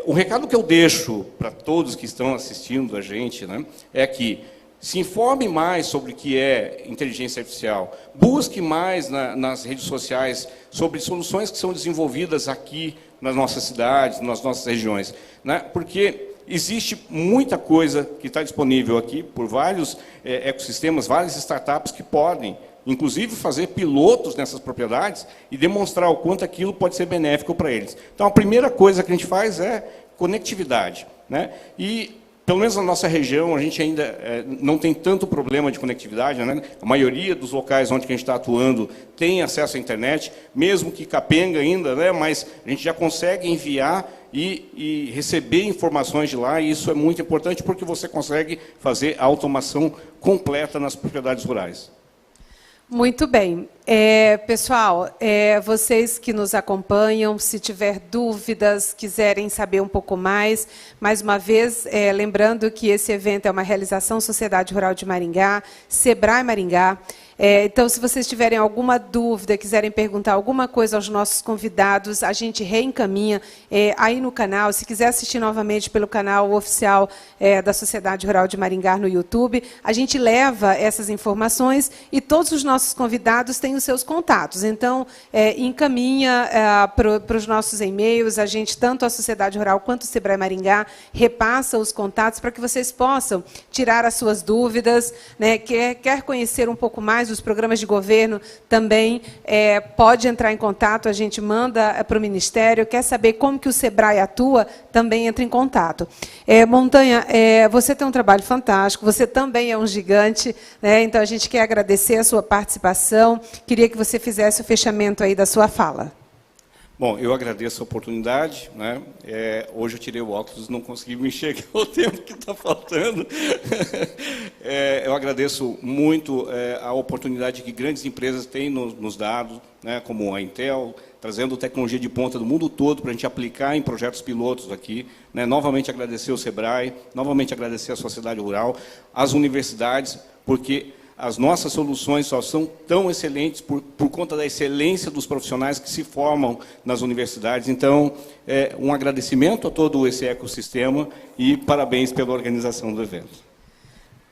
o recado que eu deixo para todos que estão assistindo a gente, né, é que Se informe mais sobre o que é inteligência artificial. Busque mais nas redes sociais sobre soluções que são desenvolvidas aqui nas nossas cidades, nas nossas regiões, né? Porque existe muita coisa que está disponível aqui por vários ecossistemas, várias startups que podem, inclusive, fazer pilotos nessas propriedades e demonstrar o quanto aquilo pode ser benéfico para eles. Então, a primeira coisa que a gente faz é conectividade, né? E, pelo menos na nossa região, a gente ainda não tem tanto problema de conectividade, né? A maioria dos locais onde a gente está atuando tem acesso à internet, mesmo que capenga ainda, né? Mas a gente já consegue enviar e receber informações de lá, e isso é muito importante porque você consegue fazer a automação completa nas propriedades rurais. Muito bem. Pessoal, vocês que nos acompanham, se tiver dúvidas, quiserem saber um pouco mais uma vez, lembrando que esse evento é uma realização Sociedade Rural de Maringá, Sebrae Maringá. Então, se vocês tiverem alguma dúvida, quiserem perguntar alguma coisa aos nossos convidados, a gente reencaminha aí no canal. Se quiser assistir novamente pelo canal oficial da Sociedade Rural de Maringá no YouTube, a gente leva essas informações e todos os nossos convidados têm os seus contatos. Então, encaminha para os nossos e-mails, a gente, tanto a Sociedade Rural quanto o Sebrae Maringá, repassa os contatos para que vocês possam tirar as suas dúvidas, né? Quer conhecer um pouco mais dos programas de governo, também pode entrar em contato, a gente manda para o Ministério. Quer saber como que o Sebrae atua, também entra em contato. Montanha, você tem um trabalho fantástico, você também é um gigante, né? Então a gente quer agradecer a sua participação, queria que você fizesse o fechamento aí da sua fala. Bom, eu agradeço a oportunidade, né? Hoje eu tirei o óculos, não consegui me enxergar o tempo que está faltando. Eu agradeço muito a oportunidade que grandes empresas têm nos dado, né? Como a Intel, trazendo tecnologia de ponta do mundo todo para a gente aplicar em projetos pilotos aqui, né? Novamente agradecer o Sebrae, novamente agradecer a sociedade rural, as universidades, porque as nossas soluções só são tão excelentes por conta da excelência dos profissionais que se formam nas universidades. Então, um agradecimento a todo esse ecossistema e parabéns pela organização do evento.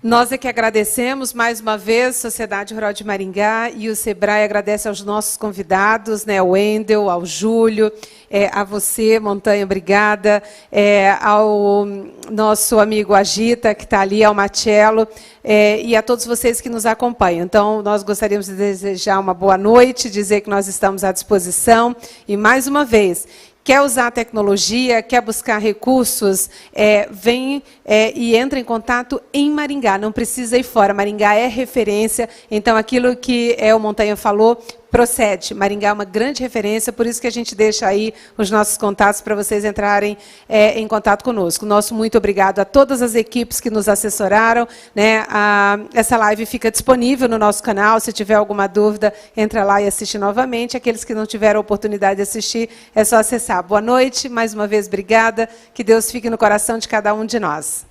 Nós é que agradecemos mais uma vez, Sociedade Rural de Maringá, e o Sebrae agradece aos nossos convidados, né, ao Wendel, ao Júlio, a você, Montanha, obrigada, ao nosso amigo Agita, que está ali, ao Marcelo, e a todos vocês que nos acompanham. Então, nós gostaríamos de desejar uma boa noite, dizer que nós estamos à disposição, e mais uma vez, quer usar a tecnologia, quer buscar recursos, vem e entra em contato em Maringá, não precisa ir fora. Maringá é referência, então aquilo que o Montanha falou procede. Maringá é uma grande referência, por isso que a gente deixa aí os nossos contatos para vocês entrarem em contato conosco. Nosso muito obrigado a todas as equipes que nos assessoraram, né? Essa live fica disponível no nosso canal, se tiver alguma dúvida, entra lá e assiste novamente. Aqueles que não tiveram a oportunidade de assistir, é só acessar. Boa noite, mais uma vez, obrigada. Que Deus fique no coração de cada um de nós.